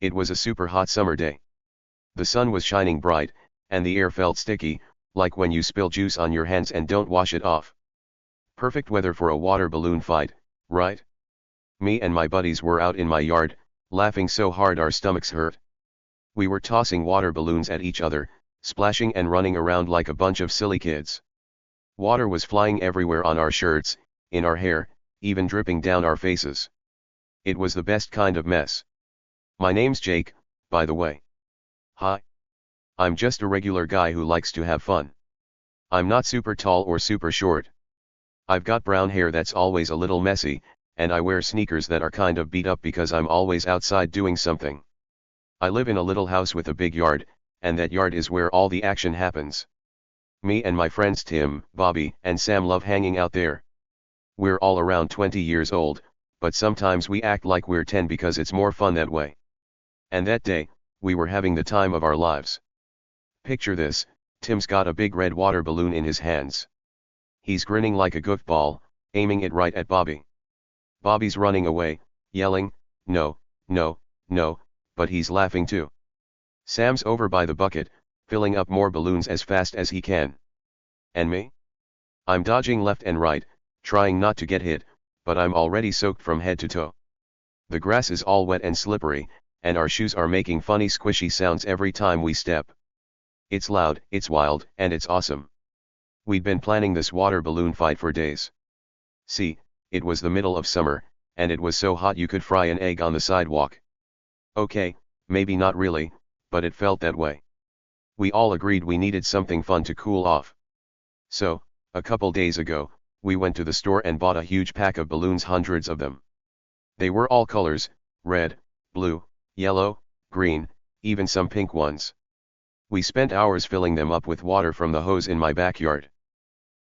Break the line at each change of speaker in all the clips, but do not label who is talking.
It was a super hot summer day. The sun was shining bright, and the air felt sticky, like when you spill juice on your hands and don't wash it off. Perfect weather for a water balloon fight, right? Me and my buddies were out in my yard, laughing so hard our stomachs hurt. We were tossing water balloons at each other, splashing and running around like a bunch of silly kids. Water was flying everywhere on our shirts, in our hair, even dripping down our faces. It was the best kind of mess. My name's Jake, by the way. Hi. I'm just a regular guy who likes to have fun. I'm not super tall or super short. I've got brown hair that's always a little messy, and I wear sneakers that are kind of beat up because I'm always outside doing something. I live in a little house with a big yard, and that yard is where all the action happens. Me and my friends Tim, Bobby, and Sam love hanging out there. We're all around 20 years old, but sometimes we act like we're 10 because it's more fun that way. And that day, we were having the time of our lives. Picture this, Tim's got a big red water balloon in his hands. He's grinning like a goofball, aiming it right at Bobby. Bobby's running away, yelling, "No, no, no," but he's laughing too. Sam's over by the bucket, filling up more balloons as fast as he can. And me? I'm dodging left and right, trying not to get hit, but I'm already soaked from head to toe. The grass is all wet and slippery, and our shoes are making funny squishy sounds every time we step. It's loud, it's wild, and it's awesome. We'd been planning this water balloon fight for days. See, it was the middle of summer, and it was so hot you could fry an egg on the sidewalk. Okay, maybe not really, but it felt that way. We all agreed we needed something fun to cool off. So, a couple days ago, we went to the store and bought a huge pack of balloons, hundreds of them. They were all colors, red, blue, yellow, green, even some pink ones. We spent hours filling them up with water from the hose in my backyard.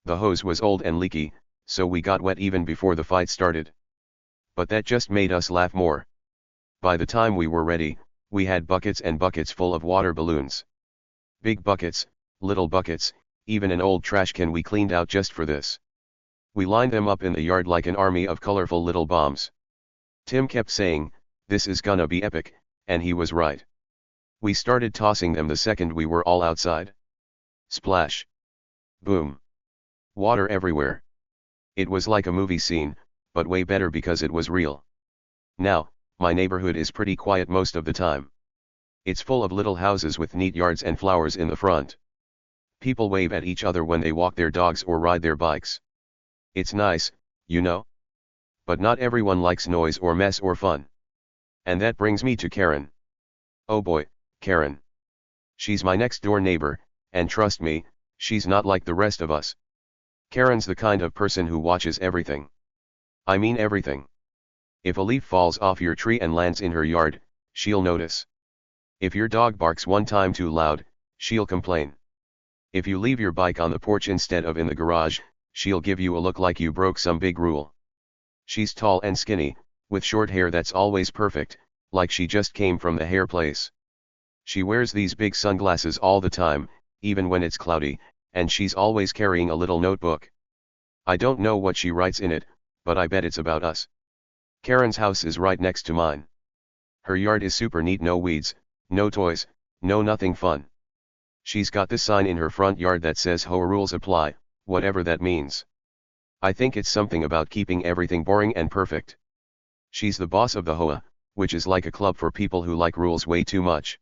The hose was old and leaky, so we got wet even before the fight started. But that just made us laugh more. By the time we were ready, we had buckets and buckets full of water balloons. Big buckets, little buckets, even an old trash can we cleaned out just for this. We lined them up in the yard like an army of colorful little bombs. Tim kept saying, "This is gonna be epic," and he was right. We started tossing them the second we were all outside. Splash. Boom. Water everywhere. It was like a movie scene, but way better because it was real. Now, my neighborhood is pretty quiet most of the time. It's full of little houses with neat yards and flowers in the front. People wave at each other when they walk their dogs or ride their bikes. It's nice, you know? But not everyone likes noise or mess or fun. And that brings me to Karen. Oh boy, Karen. She's my next door neighbor, and trust me, she's not like the rest of us. Karen's the kind of person who watches everything. I mean everything. If a leaf falls off your tree and lands in her yard, she'll notice. If your dog barks one time too loud, she'll complain. If you leave your bike on the porch instead of in the garage, she'll give you a look like you broke some big rule. She's tall and skinny, with short hair that's always perfect, like she just came from the hair place. She wears these big sunglasses all the time, even when it's cloudy, and she's always carrying a little notebook. I don't know what she writes in it, but I bet it's about us. Karen's house is right next to mine. Her yard is super neat, no weeds, no toys, no nothing fun. She's got this sign in her front yard that says HOA rules apply, whatever that means. I think it's something about keeping everything boring and perfect. She's the boss of the HOA, which is like a club for people who like rules way too much.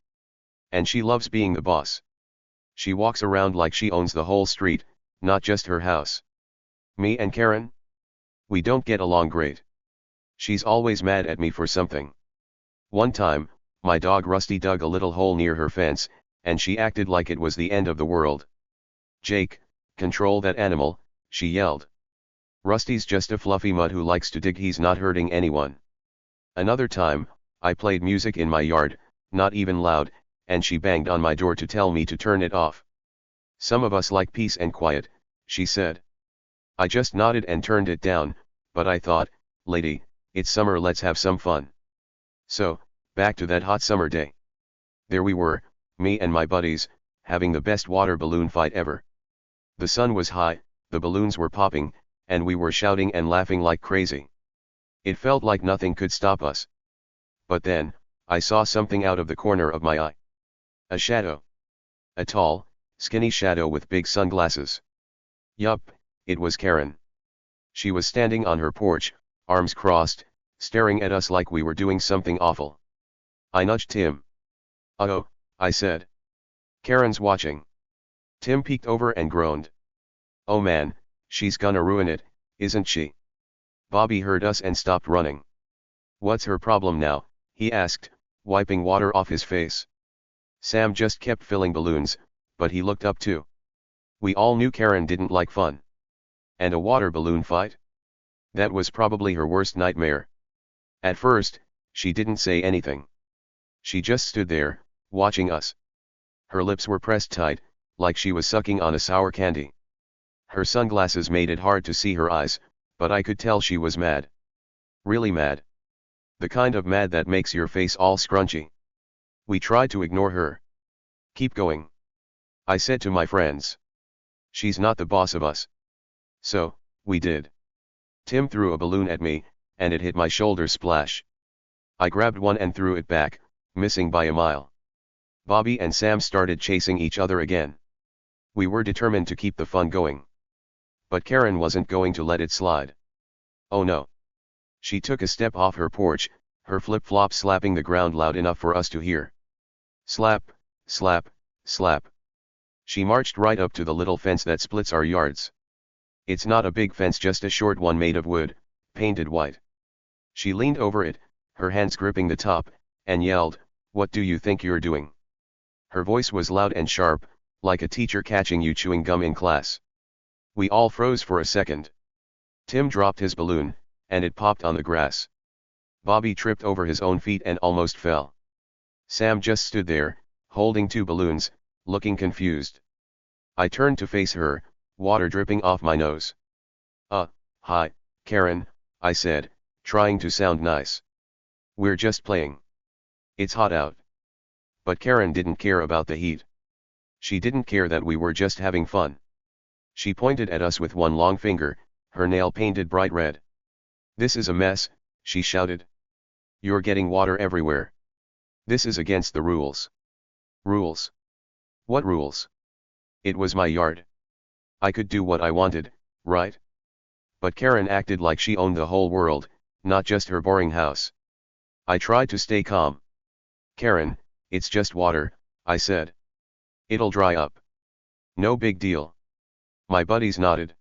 And she loves being the boss. She walks around like she owns the whole street, not just her house. Me and Karen? We don't get along great. She's always mad at me for something. One time, my dog Rusty dug a little hole near her fence, and she acted like it was the end of the world. "Jake, control that animal," she yelled. "Rusty's just a fluffy mutt who likes to dig, he's not hurting anyone." Another time, I played music in my yard, not even loud, and she banged on my door to tell me to turn it off. "Some of us like peace and quiet," she said. I just nodded and turned it down, but I thought, lady, it's summer, let's have some fun. So, back to that hot summer day. There we were, me and my buddies, having the best water balloon fight ever. The sun was high, the balloons were popping, and we were shouting and laughing like crazy. It felt like nothing could stop us. But then, I saw something out of the corner of my eye. A shadow. A tall, skinny shadow with big sunglasses. Yup, it was Karen. She was standing on her porch, arms crossed, staring at us like we were doing something awful. I nudged Tim. "Uh-oh," I said. "Karen's watching." Tim peeked over and groaned. "Oh man, she's gonna ruin it, isn't she?" Bobby heard us and stopped running. "What's her problem now?" he asked, wiping water off his face. Sam just kept filling balloons, but he looked up too. We all knew Karen didn't like fun. And a water balloon fight? That was probably her worst nightmare. At first, she didn't say anything. She just stood there, watching us. Her lips were pressed tight, like she was sucking on a sour candy. Her sunglasses made it hard to see her eyes, but I could tell she was mad. Really mad. The kind of mad that makes your face all scrunchy. We tried to ignore her. "Keep going," I said to my friends. "She's not the boss of us." So, we did. Tim threw a balloon at me, and it hit my shoulder splash. I grabbed one and threw it back, missing by a mile. Bobby and Sam started chasing each other again. We were determined to keep the fun going. But Karen wasn't going to let it slide. Oh no. She took a step off her porch, her flip-flop slapping the ground loud enough for us to hear. Slap, slap, slap. She marched right up to the little fence that splits our yards. It's not a big fence, just a short one made of wood, painted white. She leaned over it, her hands gripping the top, and yelled, "What do you think you're doing?" Her voice was loud and sharp, like a teacher catching you chewing gum in class. We all froze for a second. Tim dropped his balloon, and it popped on the grass. Bobby tripped over his own feet and almost fell. Sam just stood there, holding two balloons, looking confused. I turned to face her, water dripping off my nose. Hi, Karen," I said, trying to sound nice. "We're just playing. It's hot out." But Karen didn't care about the heat. She didn't care that we were just having fun. She pointed at us with one long finger, her nail painted bright red. "This is a mess," she shouted. "You're getting water everywhere. This is against the rules." "Rules? What rules?" It was my yard. I could do what I wanted, right? But Karen acted like she owned the whole world, not just her boring house. I tried to stay calm. "Karen, it's just water," I said. "It'll dry up. No big deal." My buddies nodded.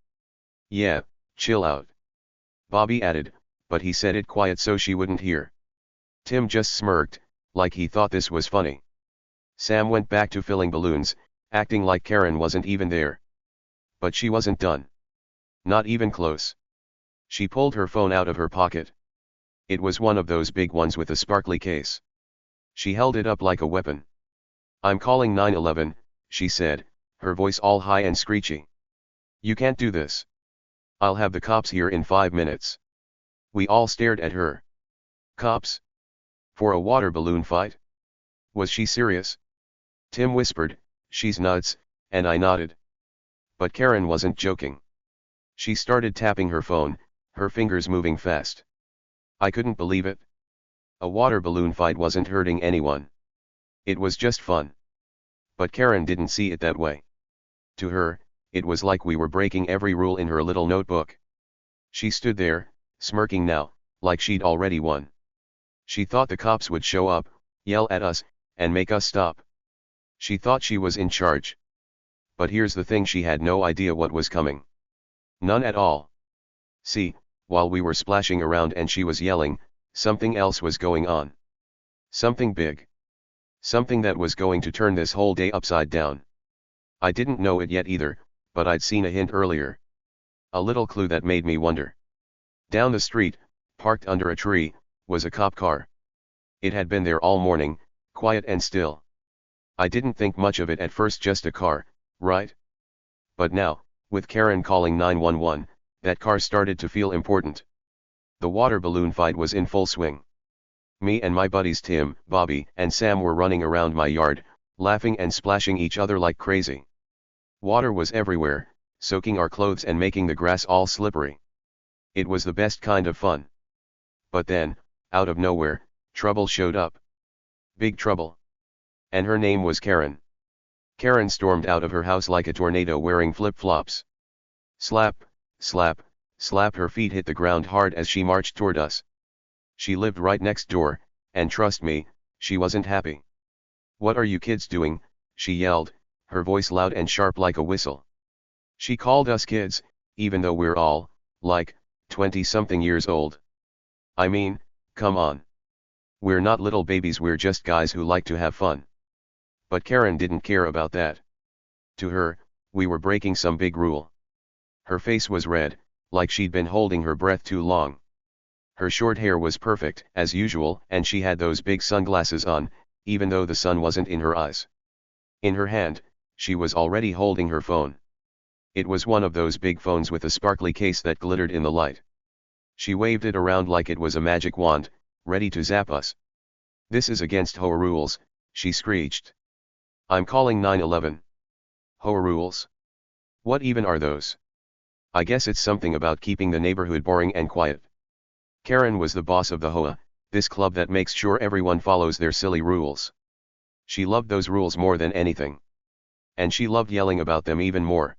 "Yeah, chill out," Bobby added, but he said it quiet so she wouldn't hear. Tim just smirked, like he thought this was funny. Sam went back to filling balloons, acting like Karen wasn't even there. But she wasn't done. Not even close. She pulled her phone out of her pocket. It was one of those big ones with a sparkly case. She held it up like a weapon. "I'm calling 911, she said, her voice all high and screechy. "You can't do this. I'll have the cops here in 5 minutes." We all stared at her. Cops? For a water balloon fight? Was she serious? Tim whispered, "She's nuts," and I nodded. But Karen wasn't joking. She started tapping her phone, her fingers moving fast. I couldn't believe it. A water balloon fight wasn't hurting anyone. It was just fun. But Karen didn't see it that way. To her, it was like we were breaking every rule in her little notebook. She stood there, smirking now, like she'd already won. She thought the cops would show up, yell at us, and make us stop. She thought she was in charge. But here's the thing, she had no idea what was coming. None at all. See, while we were splashing around and she was yelling, something else was going on. Something big. Something that was going to turn this whole day upside down. I didn't know it yet either, but I'd seen a hint earlier. A little clue that made me wonder. Down the street, parked under a tree, was a cop car. It had been there all morning, quiet and still. I didn't think much of it at first, just a car, right? But now, with Karen calling 911, that car started to feel important. The water balloon fight was in full swing. Me and my buddies Tim, Bobby, and Sam were running around my yard, laughing and splashing each other like crazy. Water was everywhere, soaking our clothes and making the grass all slippery. It was the best kind of fun. But then, out of nowhere, trouble showed up. Big trouble. And her name was Karen. Karen stormed out of her house like a tornado wearing flip-flops. Slap, slap, slap, her feet hit the ground hard as she marched toward us. She lived right next door, and trust me, she wasn't happy. "What are you kids doing?" she yelled, her voice loud and sharp like a whistle. She called us kids, even though we're all, like, 20-something years old. I mean, come on. We're not little babies, we're just guys who like to have fun. But Karen didn't care about that. To her, we were breaking some big rule. Her face was red, like she'd been holding her breath too long. Her short hair was perfect, as usual, and she had those big sunglasses on, even though the sun wasn't in her eyes. In her hand, she was already holding her phone. It was one of those big phones with a sparkly case that glittered in the light. She waved it around like it was a magic wand, ready to zap us. "This is against HOA rules," she screeched. "I'm calling 911. HOA rules? What even are those? I guess it's something about keeping the neighborhood boring and quiet." Karen was the boss of the HOA, this club that makes sure everyone follows their silly rules. She loved those rules more than anything. And she loved yelling about them even more.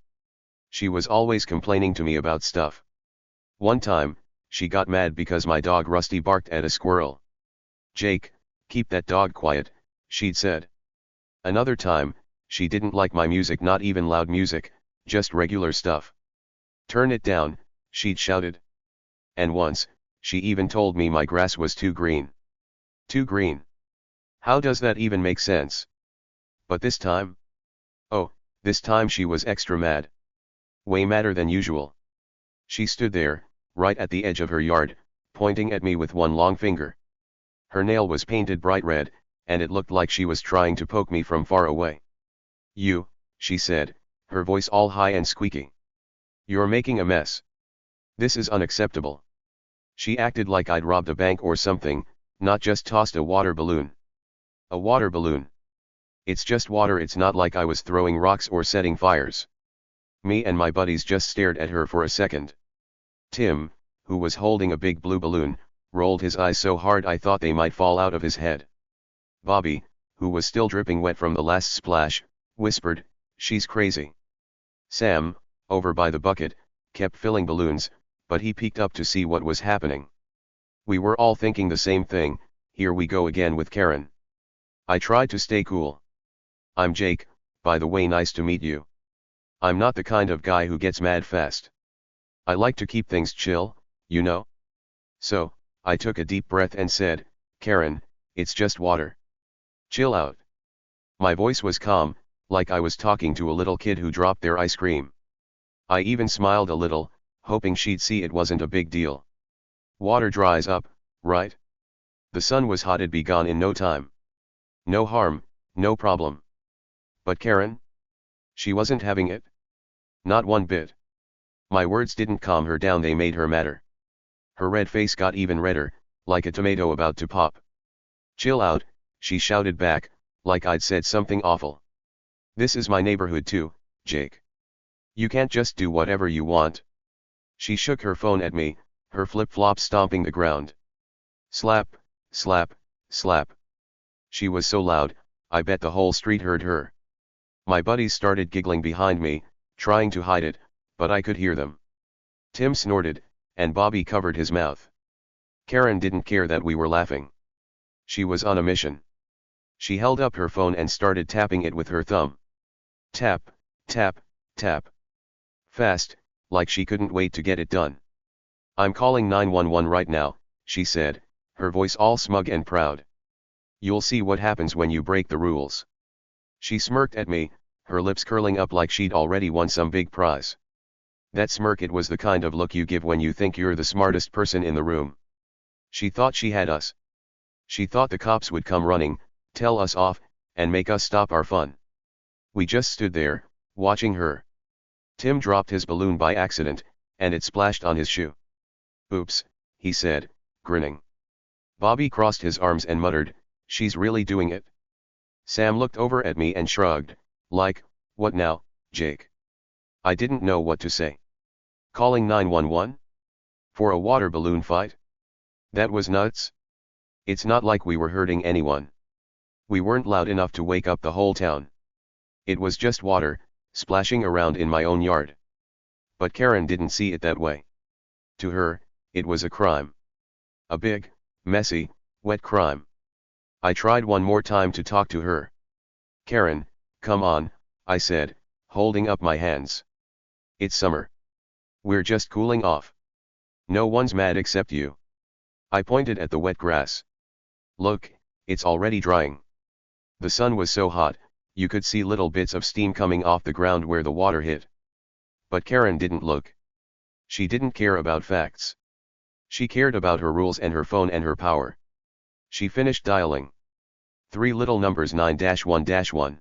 She was always complaining to me about stuff. One time, she got mad because my dog Rusty barked at a squirrel. "Jake, keep that dog quiet," she'd said. Another time, she didn't like my music, not even loud music, just regular stuff. "Turn it down," she'd shouted. And once, she even told me my grass was too green. Too green? How does that even make sense? But this time? Oh, this time she was extra mad. Way madder than usual. She stood there, right at the edge of her yard, pointing at me with one long finger. Her nail was painted bright red, and it looked like she was trying to poke me from far away. "You," she said, her voice all high and squeaky. "You're making a mess. This is unacceptable." She acted like I'd robbed a bank or something, not just tossed a water balloon. A water balloon. It's just water, it's not like I was throwing rocks or setting fires. Me and my buddies just stared at her for a second. Tim, who was holding a big blue balloon, rolled his eyes so hard I thought they might fall out of his head. Bobby, who was still dripping wet from the last splash, whispered, "She's crazy." Sam, over by the bucket, kept filling balloons, but he peeked up to see what was happening. We were all thinking the same thing, here we go again with Karen. I tried to stay cool. "I'm Jake, by the way, nice to meet you. I'm not the kind of guy who gets mad fast. I like to keep things chill, you know?" So, I took a deep breath and said, "Karen, it's just water. Chill out." My voice was calm, like I was talking to a little kid who dropped their ice cream. I even smiled a little, hoping she'd see it wasn't a big deal. Water dries up, right? The sun was hot, it'd be gone in no time. No harm, no problem. But Karen? She wasn't having it. Not one bit. My words didn't calm her down, they made her madder. Her red face got even redder, like a tomato about to pop. "Chill out," she shouted back, like I'd said something awful. "This is my neighborhood too, Jake. You can't just do whatever you want." She shook her phone at me, her flip-flops stomping the ground. Slap, slap, slap. She was so loud, I bet the whole street heard her. My buddies started giggling behind me, trying to hide it, but I could hear them. Tim snorted, and Bobby covered his mouth. Karen didn't care that we were laughing. She was on a mission. She held up her phone and started tapping it with her thumb. Tap, tap, tap. Fast, like she couldn't wait to get it done. "I'm calling 911 right now," she said, her voice all smug and proud. "You'll see what happens when you break the rules." She smirked at me, her lips curling up like she'd already won some big prize. That smirk, it was the kind of look you give when you think you're the smartest person in the room. She thought she had us. She thought the cops would come running, tell us off, and make us stop our fun. We just stood there, watching her. Tim dropped his balloon by accident, and it splashed on his shoe. "Oops," he said, grinning. Bobby crossed his arms and muttered, "She's really doing it." Sam looked over at me and shrugged, like, "What now, Jake?" I didn't know what to say. Calling 911? For a water balloon fight? That was nuts. It's not like we were hurting anyone. We weren't loud enough to wake up the whole town. It was just water, splashing around in my own yard. But Karen didn't see it that way. To her, it was a crime. A big, messy, wet crime. I tried one more time to talk to her. Karen, come on, I said, holding up my hands. It's summer. We're just cooling off. No one's mad except you. I pointed at the wet grass. Look, it's already drying. The sun was so hot, you could see little bits of steam coming off the ground where the water hit. But Karen didn't look. She didn't care about facts. She cared about her rules and her phone and her power. She finished dialing. 3 little numbers 9-1-1.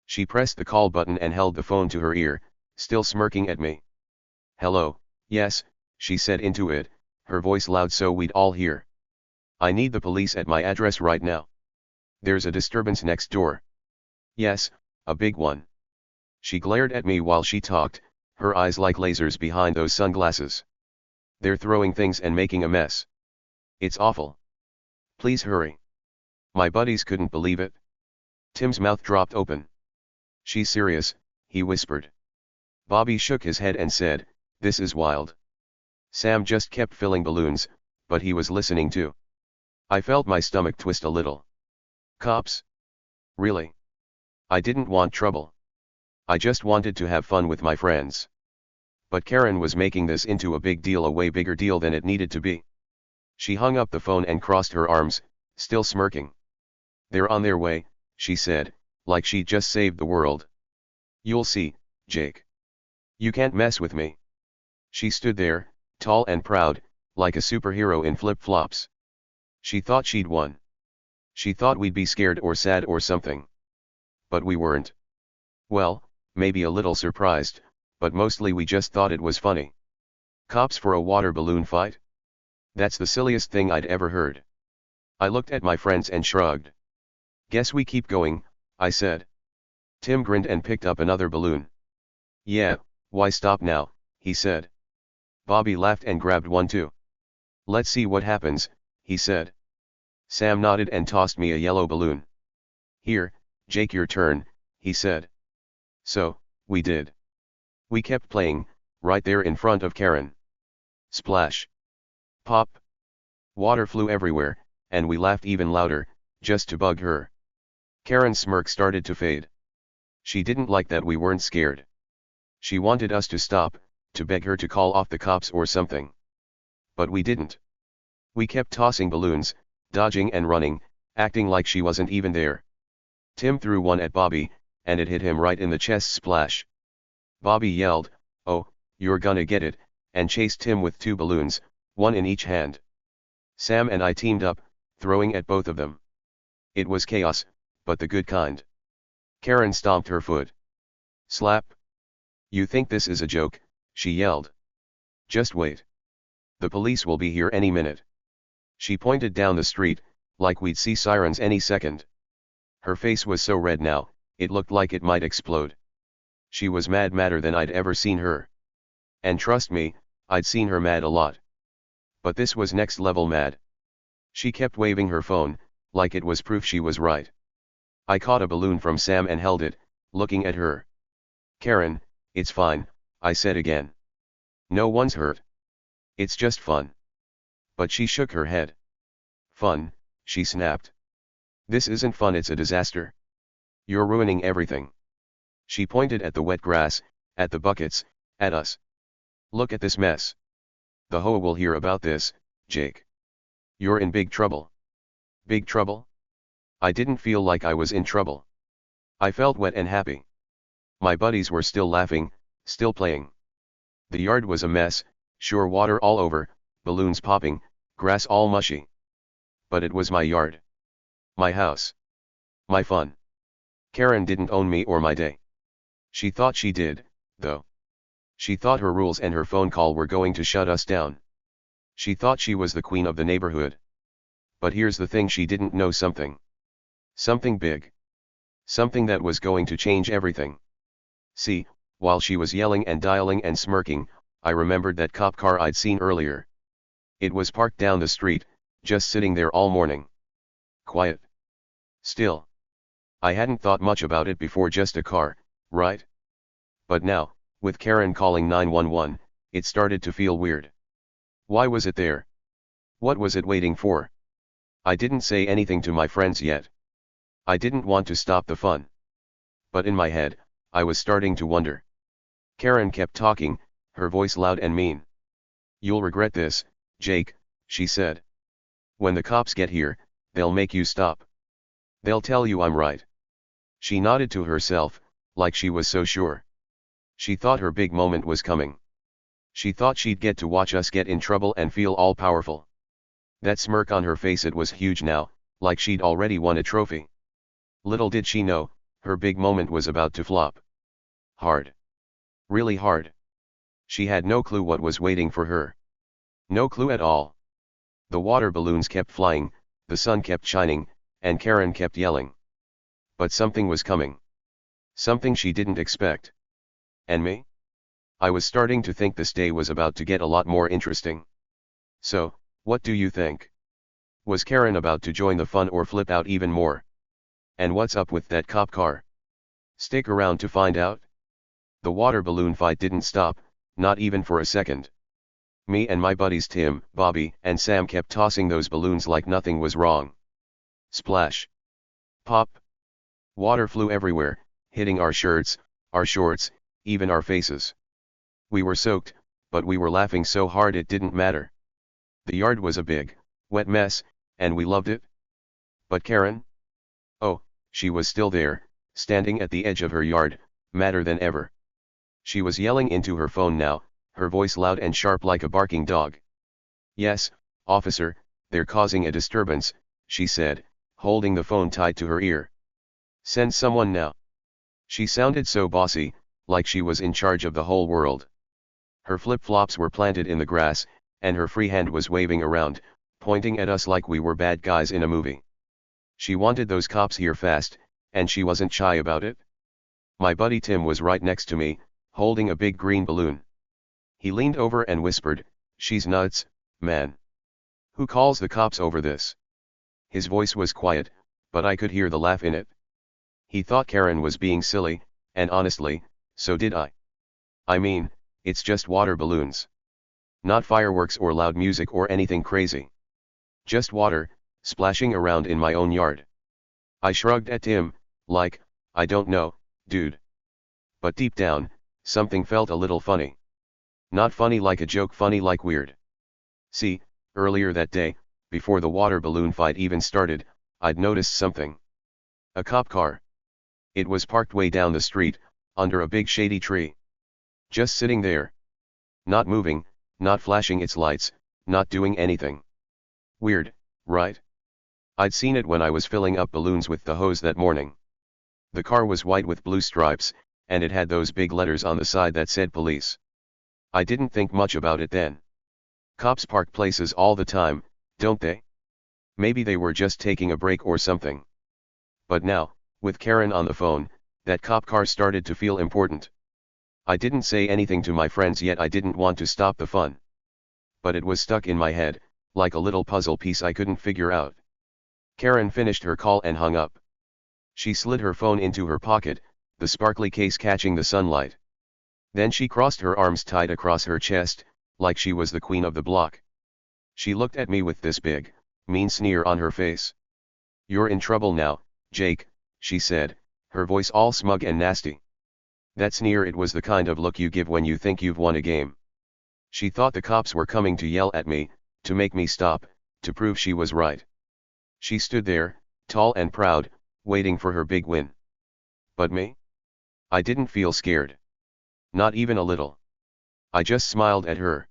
She pressed the call button and held the phone to her ear, still smirking at me. Hello, yes, she said into it, her voice loud so we'd all hear. I need the police at my address right now. There's a disturbance next door. Yes, a big one. She glared at me while she talked, her eyes like lasers behind those sunglasses. They're throwing things and making a mess. It's awful. Please hurry. My buddies couldn't believe it. Tim's mouth dropped open. She's serious, he whispered. Bobby shook his head and said, this is wild. Sam just kept filling balloons, but he was listening too. I felt my stomach twist a little. Cops? Really? I didn't want trouble. I just wanted to have fun with my friends. But Karen was making this into a big deal, a way bigger deal than it needed to be. She hung up the phone and crossed her arms, still smirking. They're on their way, she said, like she'd just saved the world. You'll see, Jake. You can't mess with me. She stood there, tall and proud, like a superhero in flip-flops. She thought she'd won. She thought we'd be scared or sad or something. But we weren't. Well, maybe a little surprised, but mostly we just thought it was funny. Cops for a water balloon fight? That's the silliest thing I'd ever heard. I looked at my friends and shrugged. Guess we keep going, I said. Tim grinned and picked up another balloon. Yeah, why stop now, he said. Bobby laughed and grabbed one too. Let's see what happens, he said. Sam nodded and tossed me a yellow balloon. Here, Jake, your turn, he said. So, we did. We kept playing, right there in front of Karen. Splash. Pop. Water flew everywhere, and we laughed even louder, just to bug her. Karen's smirk started to fade. She didn't like that we weren't scared. She wanted us to stop, to beg her to call off the cops or something. But we didn't. We kept tossing balloons, dodging and running, acting like she wasn't even there. Tim threw one at Bobby, and it hit him right in the chest. Splash. Bobby yelled, "Oh, you're gonna get it," and chased Tim with 2 balloons, one in each hand. Sam and I teamed up, throwing at both of them. It was chaos, but the good kind. Karen stomped her foot. Slap. You think this is a joke, she yelled. Just wait. The police will be here any minute. She pointed down the street, like we'd see sirens any second. Her face was so red now, it looked like it might explode. She was madder than I'd ever seen her. And trust me, I'd seen her mad a lot. But this was next level mad. She kept waving her phone, like it was proof she was right. I caught a balloon from Sam and held it, looking at her. Karen, it's fine, I said again. No one's hurt. It's just fun. But she shook her head. Fun, she snapped. This isn't fun, it's a disaster. You're ruining everything. She pointed at the wet grass, at the buckets, at us. Look at this mess. The HOA will hear about this, Jake. You're in big trouble. Big trouble? I didn't feel like I was in trouble. I felt wet and happy. My buddies were still laughing, still playing. The yard was a mess, sure, water all over, balloons popping, grass all mushy. But it was my yard. My house. My fun. Karen didn't own me or my day. She thought she did, though. She thought her rules and her phone call were going to shut us down. She thought she was the queen of the neighborhood. But here's the thing, she didn't know something. Something big. Something that was going to change everything. See, while she was yelling and dialing and smirking, I remembered that cop car I'd seen earlier. It was parked down the street, just sitting there all morning. Quiet. Still. I hadn't thought much about it before, just a car, right? But now, with Karen calling 911, it started to feel weird. Why was it there? What was it waiting for? I didn't say anything to my friends yet. I didn't want to stop the fun. But in my head, I was starting to wonder. Karen kept talking, her voice loud and mean. "You'll regret this, Jake," she said. "When the cops get here, they'll make you stop. They'll tell you I'm right." She nodded to herself, like she was so sure. She thought her big moment was coming. She thought she'd get to watch us get in trouble and feel all powerful. That smirk on her face, it was huge now, like she'd already won a trophy. Little did she know, her big moment was about to flop. Hard. Really hard. She had no clue what was waiting for her. No clue at all. The water balloons kept flying, the sun kept shining, and Karen kept yelling. But something was coming. Something she didn't expect. And me? I was starting to think this day was about to get a lot more interesting. So, what do you think? Was Karen about to join the fun or flip out even more? And what's up with that cop car? Stick around to find out. The water balloon fight didn't stop, not even for a second. Me and my buddies Tim, Bobby, and Sam kept tossing those balloons like nothing was wrong. Splash. Pop. Water flew everywhere, hitting our shirts, our shorts, even our faces. We were soaked, but we were laughing so hard it didn't matter. The yard was a big, wet mess, and we loved it. But Karen? Oh, she was still there, standing at the edge of her yard, madder than ever. She was yelling into her phone now, her voice loud and sharp like a barking dog. "Yes, officer, they're causing a disturbance," she said, holding the phone tight to her ear. "Send someone now." She sounded so bossy, like she was in charge of the whole world. Her flip-flops were planted in the grass, and her free hand was waving around, pointing at us like we were bad guys in a movie. She wanted those cops here fast, and she wasn't shy about it. My buddy Tim was right next to me, holding a big green balloon. He leaned over and whispered, "She's nuts, man. Who calls the cops over this?" His voice was quiet, but I could hear the laugh in it. He thought Karen was being silly, and honestly, so did I. I mean, it's just water balloons. Not fireworks or loud music or anything crazy. Just water, splashing around in my own yard. I shrugged at Tim, like, "I don't know, dude." But deep down, something felt a little funny. Not funny like a joke, funny like weird. See, earlier that day, before the water balloon fight even started, I'd noticed something. A cop car. It was parked way down the street, under a big shady tree. Just sitting there. Not moving, not flashing its lights, not doing anything. Weird, right? I'd seen it when I was filling up balloons with the hose that morning. The car was white with blue stripes, and it had those big letters on the side that said police. I didn't think much about it then. Cops park places all the time, don't they? Maybe they were just taking a break or something. But now, with Karen on the phone, that cop car started to feel important. I didn't say anything to my friends yet, I didn't want to stop the fun. But it was stuck in my head, like a little puzzle piece I couldn't figure out. Karen finished her call and hung up. She slid her phone into her pocket, the sparkly case catching the sunlight. Then she crossed her arms tight across her chest, like she was the queen of the block. She looked at me with this big, mean sneer on her face. "You're in trouble now, Jake," she said, her voice all smug and nasty. That sneer, it was the kind of look you give when you think you've won a game. She thought the cops were coming to yell at me, to make me stop, to prove she was right. She stood there, tall and proud, waiting for her big win. But me? I didn't feel scared. Not even a little. I just smiled at her.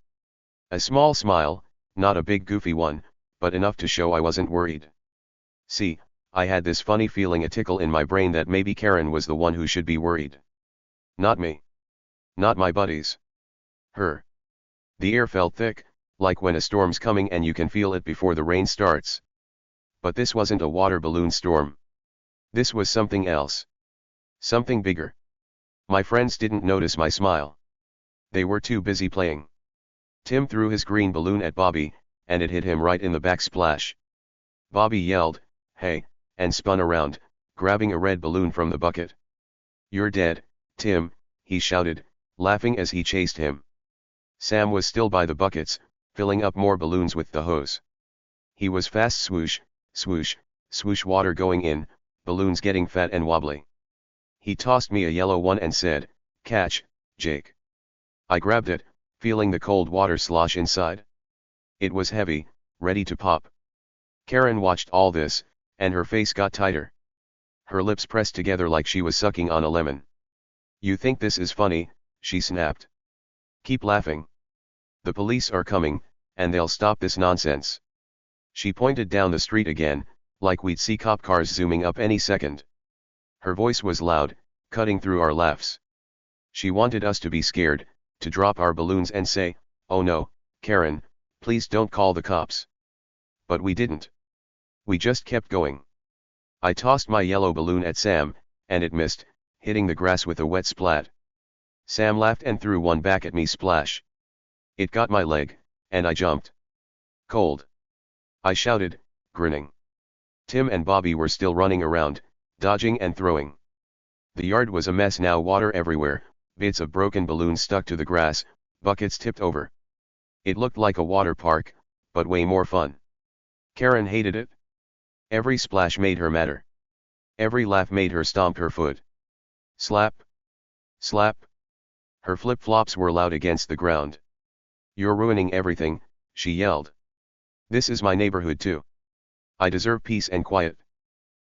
A small smile, not a big goofy one, but enough to show I wasn't worried. See, I had this funny feeling, a tickle in my brain that maybe Karen was the one who should be worried. Not me. Not my buddies. Her. The air felt thick, like when a storm's coming and you can feel it before the rain starts. But this wasn't a water balloon storm. This was something else. Something bigger. My friends didn't notice my smile. They were too busy playing. Tim threw his green balloon at Bobby, and it hit him right in the backsplash. Bobby yelled, "Hey," and spun around, grabbing a red balloon from the bucket. "You're dead, Tim," he shouted, laughing as he chased him. Sam was still by the buckets, filling up more balloons with the hose. He was fast, swoosh, swoosh, swoosh, water going in, balloons getting fat and wobbly. He tossed me a yellow one and said, "Catch, Jake." I grabbed it, feeling the cold water slosh inside. It was heavy, ready to pop. Karen watched all this, and her face got tighter. Her lips pressed together like she was sucking on a lemon. "You think this is funny?" she snapped. "Keep laughing. The police are coming, and they'll stop this nonsense." She pointed down the street again, like we'd see cop cars zooming up any second. Her voice was loud, cutting through our laughs. She wanted us to be scared, to drop our balloons and say, "Oh no, Karen, please don't call the cops." But we didn't. We just kept going. I tossed my yellow balloon at Sam, and it missed, hitting the grass with a wet splat. Sam laughed and threw one back at me, splash. It got my leg, and I jumped. "Cold!" I shouted, grinning. Tim and Bobby were still running around, dodging and throwing. The yard was a mess now, water everywhere, bits of broken balloons stuck to the grass, buckets tipped over. It looked like a water park, but way more fun. Karen hated it. Every splash made her madder. Every laugh made her stomp her foot. Slap! Slap! Her flip-flops were loud against the ground. "You're ruining everything," she yelled. "This is my neighborhood too. I deserve peace and quiet."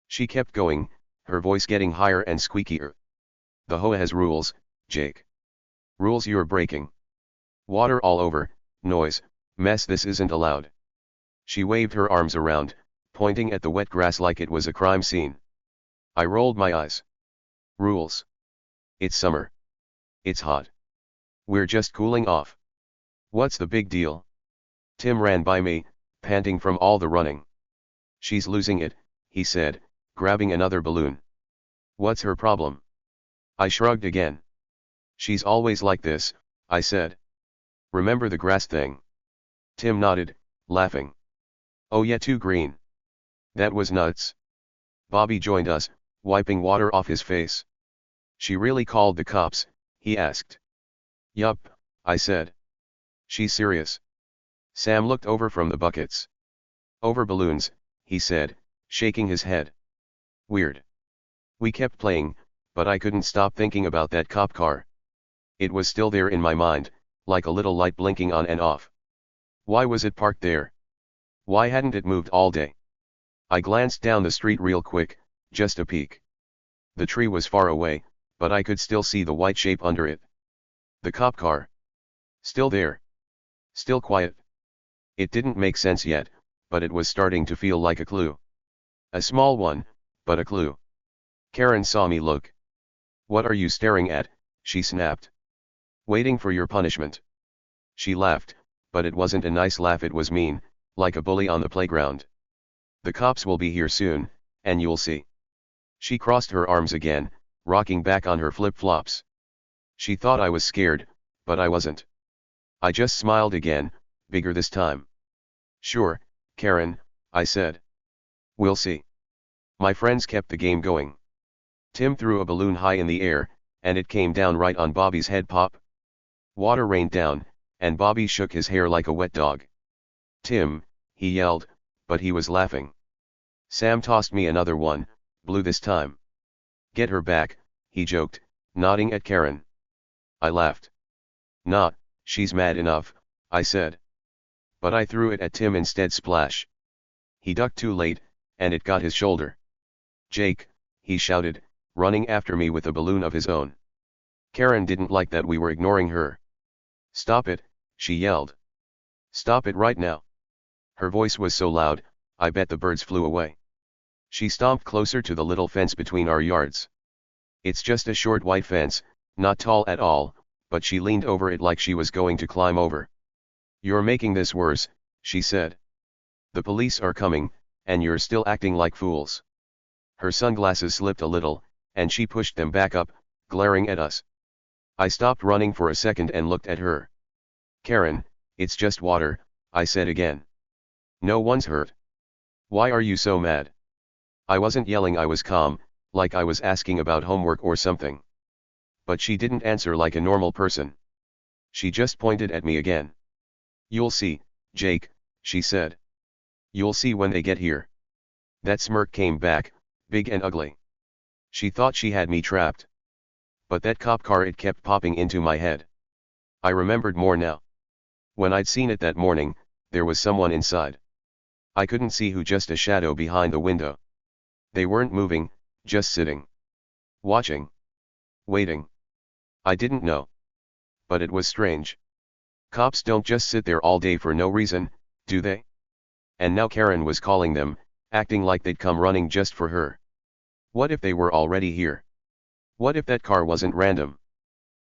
She kept going, her voice getting higher and squeakier. "The HOA has rules, Jake. Rules you're breaking. Water all over, noise, mess, this isn't allowed." She waved her arms around, pointing at the wet grass like it was a crime scene. I rolled my eyes. "Rules? It's summer. It's hot. We're just cooling off. What's the big deal?" Tim ran by me, panting from all the running. "She's losing it," he said, grabbing another balloon. "What's her problem?" I shrugged again. "She's always like this," I said. "Remember the grass thing?" Tim nodded, laughing. "Oh yeah, too green. That was nuts." Bobby joined us, wiping water off his face. "She really called the cops?" he asked. "Yup," I said. "She's serious." Sam looked over from the buckets. "Over balloons," he said, shaking his head. "Weird." We kept playing, but I couldn't stop thinking about that cop car. It was still there in my mind, like a little light blinking on and off. Why was it parked there? Why hadn't it moved all day? I glanced down the street real quick, just a peek. The tree was far away, but I could still see the white shape under it. The cop car. Still there. Still quiet. It didn't make sense yet, but it was starting to feel like a clue. A small one, but a clue. Karen saw me look. "What are you staring at?" she snapped. "Waiting for your punishment." She laughed, but it wasn't a nice laugh, it was mean, like a bully on the playground. "The cops will be here soon, and you'll see." She crossed her arms again, rocking back on her flip-flops. She thought I was scared, but I wasn't. I just smiled again, bigger this time. "Sure, Karen," I said. "We'll see." My friends kept the game going. Tim threw a balloon high in the air, and it came down right on Bobby's head. Pop. Water rained down, and Bobby shook his hair like a wet dog. "Tim," he yelled, but he was laughing. Sam tossed me another one, blue this time. "Get her back," he joked, nodding at Karen. I laughed. "Nah, she's mad enough," I said. But I threw it at Tim instead. Splash. He ducked too late, and it got his shoulder. "Jake," he shouted, running after me with a balloon of his own. Karen didn't like that we were ignoring her. "Stop it," she yelled. "Stop it right now." Her voice was so loud, I bet the birds flew away. She stomped closer to the little fence between our yards. It's just a short white fence, not tall at all, but she leaned over it like she was going to climb over. "You're making this worse," she said. "The police are coming, and you're still acting like fools." Her sunglasses slipped a little, and she pushed them back up, glaring at us. I stopped running for a second and looked at her. "Karen, it's just water," I said again. "No one's hurt. Why are you so mad?" I wasn't yelling, I was calm, like I was asking about homework or something. But she didn't answer like a normal person. She just pointed at me again. "You'll see, Jake," she said. "You'll see when they get here." That smirk came back, big and ugly. She thought she had me trapped. But that cop car, it kept popping into my head. I remembered more now. When I'd seen it that morning, there was someone inside. I couldn't see who, just a shadow behind the window. They weren't moving, just sitting. Watching. Waiting. I didn't know. But it was strange. Cops don't just sit there all day for no reason, do they? And now Karen was calling them, acting like they'd come running just for her. What if they were already here? What if that car wasn't random?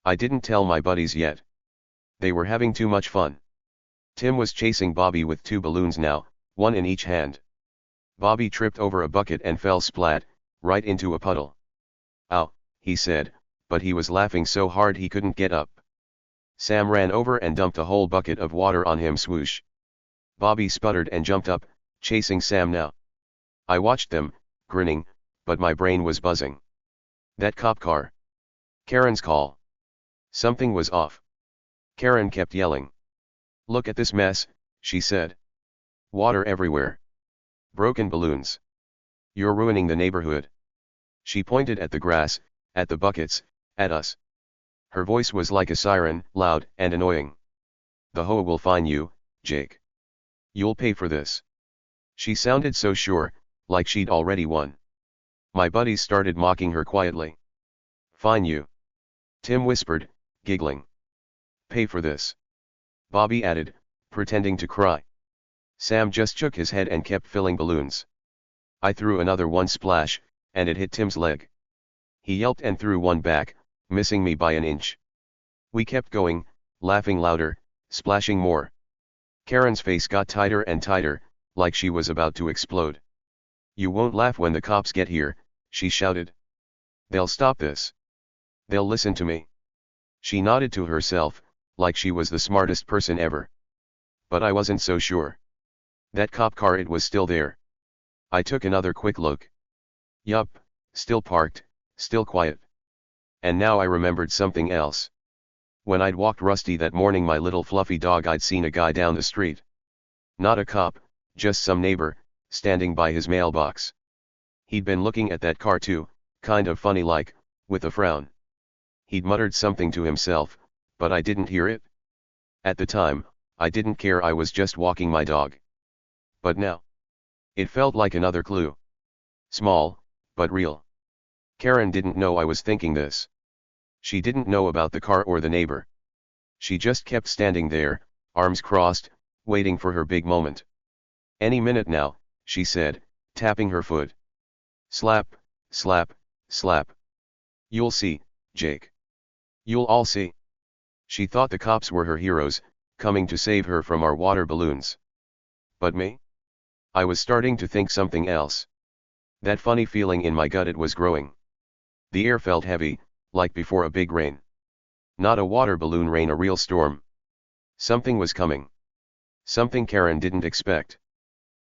I didn't tell my buddies yet. They were having too much fun. Tim was chasing Bobby with 2 balloons now, one in each hand. Bobby tripped over a bucket and fell splat, right into a puddle. "Ow," he said, but he was laughing so hard he couldn't get up. Sam ran over and dumped a whole bucket of water on him. Swoosh. Bobby sputtered and jumped up, chasing Sam now. I watched them, grinning, but my brain was buzzing. That cop car. Karen's call. Something was off. Karen kept yelling. "Look at this mess," she said. "Water everywhere. Broken balloons. You're ruining the neighborhood." She pointed at the grass, at the buckets, at us. Her voice was like a siren, loud and annoying. "The HOA will fine you, Jake. You'll pay for this." She sounded so sure, like she'd already won. My buddies started mocking her quietly. "Fine you?" Tim whispered, giggling. "Pay for this," Bobby added, pretending to cry. Sam just shook his head and kept filling balloons. I threw another one, splash, and it hit Tim's leg. He yelped and threw one back, missing me by an inch. We kept going, laughing louder, splashing more. Karen's face got tighter and tighter, like she was about to explode. "You won't laugh when the cops get here," she shouted. "They'll stop this. They'll listen to me." She nodded to herself, like she was the smartest person ever. But I wasn't so sure. That cop car, it was still there. I took another quick look. Yup, still parked, still quiet. And now I remembered something else. When I'd walked Rusty that morning, my little fluffy dog, I'd seen a guy down the street. Not a cop, just some neighbor, standing by his mailbox. He'd been looking at that car too, kind of funny like, with a frown. He'd muttered something to himself, but I didn't hear it. At the time, I didn't care, I was just walking my dog. But now, it felt like another clue. Small, but real. Karen didn't know I was thinking this. She didn't know about the car or the neighbor. She just kept standing there, arms crossed, waiting for her big moment. "Any minute now," she said, tapping her foot. "Slap, slap, slap. You'll see, Jake. You'll all see." She thought the cops were her heroes, coming to save her from our water balloons. But me? I was starting to think something else. That funny feeling in my gut, it was growing. The air felt heavy, like before a big rain. Not a water balloon rain, a real storm. Something was coming. Something Karen didn't expect.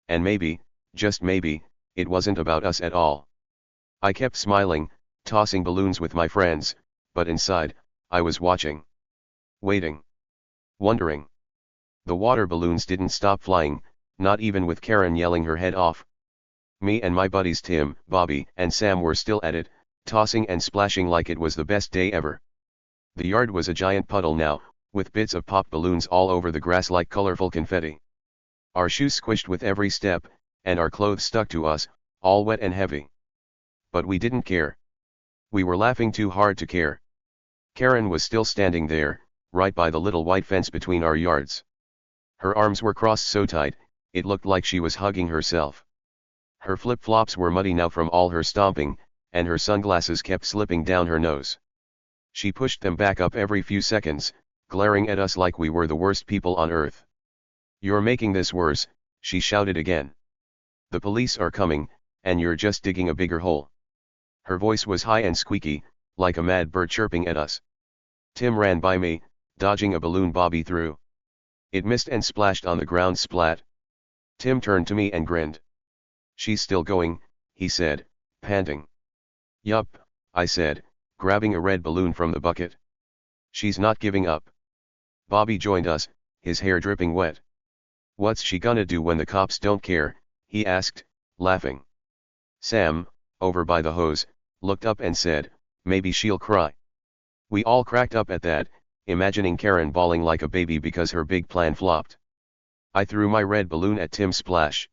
And maybe, just maybe, it wasn't about us at all. I kept smiling, tossing balloons with my friends, but inside, I was watching. Waiting. Wondering. The water balloons didn't stop flying, not even with Karen yelling her head off. Me and my buddies Tim, Bobby, and Sam were still at it, tossing and splashing like it was the best day ever. The yard was a giant puddle now, with bits of pop balloons all over the grass like colorful confetti. Our shoes squished with every step, and our clothes stuck to us, all wet and heavy. But we didn't care. We were laughing too hard to care. Karen was still standing there, right by the little white fence between our yards. Her arms were crossed so tight, it looked like she was hugging herself. Her flip-flops were muddy now from all her stomping, and her sunglasses kept slipping down her nose. She pushed them back up every few seconds, glaring at us like we were the worst people on earth. "You're making this worse," she shouted again. "The police are coming, and you're just digging a bigger hole." Her voice was high and squeaky, like a mad bird chirping at us. Tim ran by me, dodging a balloon Bobby threw. It missed and splashed on the ground, splat. Tim turned to me and grinned. "She's still going," he said, panting. Yup, I said, grabbing a red balloon from the bucket. She's not giving up. Bobby joined us, his hair dripping wet. What's she gonna do when the cops don't care? He asked, laughing. Sam, over by the hose, looked up and said, maybe she'll cry. We all cracked up at that, imagining Karen bawling like a baby because her big plan flopped. I threw my red balloon at Tim Splash.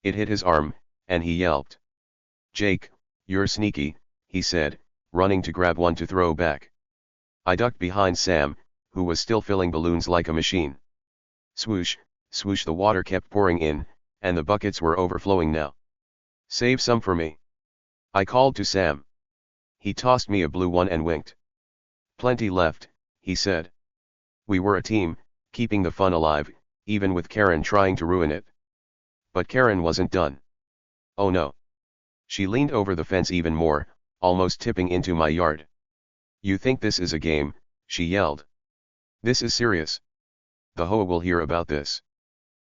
It hit his arm, and he yelped. Jake, you're sneaky, he said, running to grab one to throw back. I ducked behind Sam, who was still filling balloons like a machine. Swoosh, swoosh, the water kept pouring in, and the buckets were overflowing now. Save some for me, I called to Sam. He tossed me a blue one and winked. Plenty left, he said. We were a team, keeping the fun alive, even with Karen trying to ruin it. But Karen wasn't done. Oh no. She leaned over the fence even more, almost tipping into my yard. You think this is a game? She yelled. This is serious. The HOA will hear about this.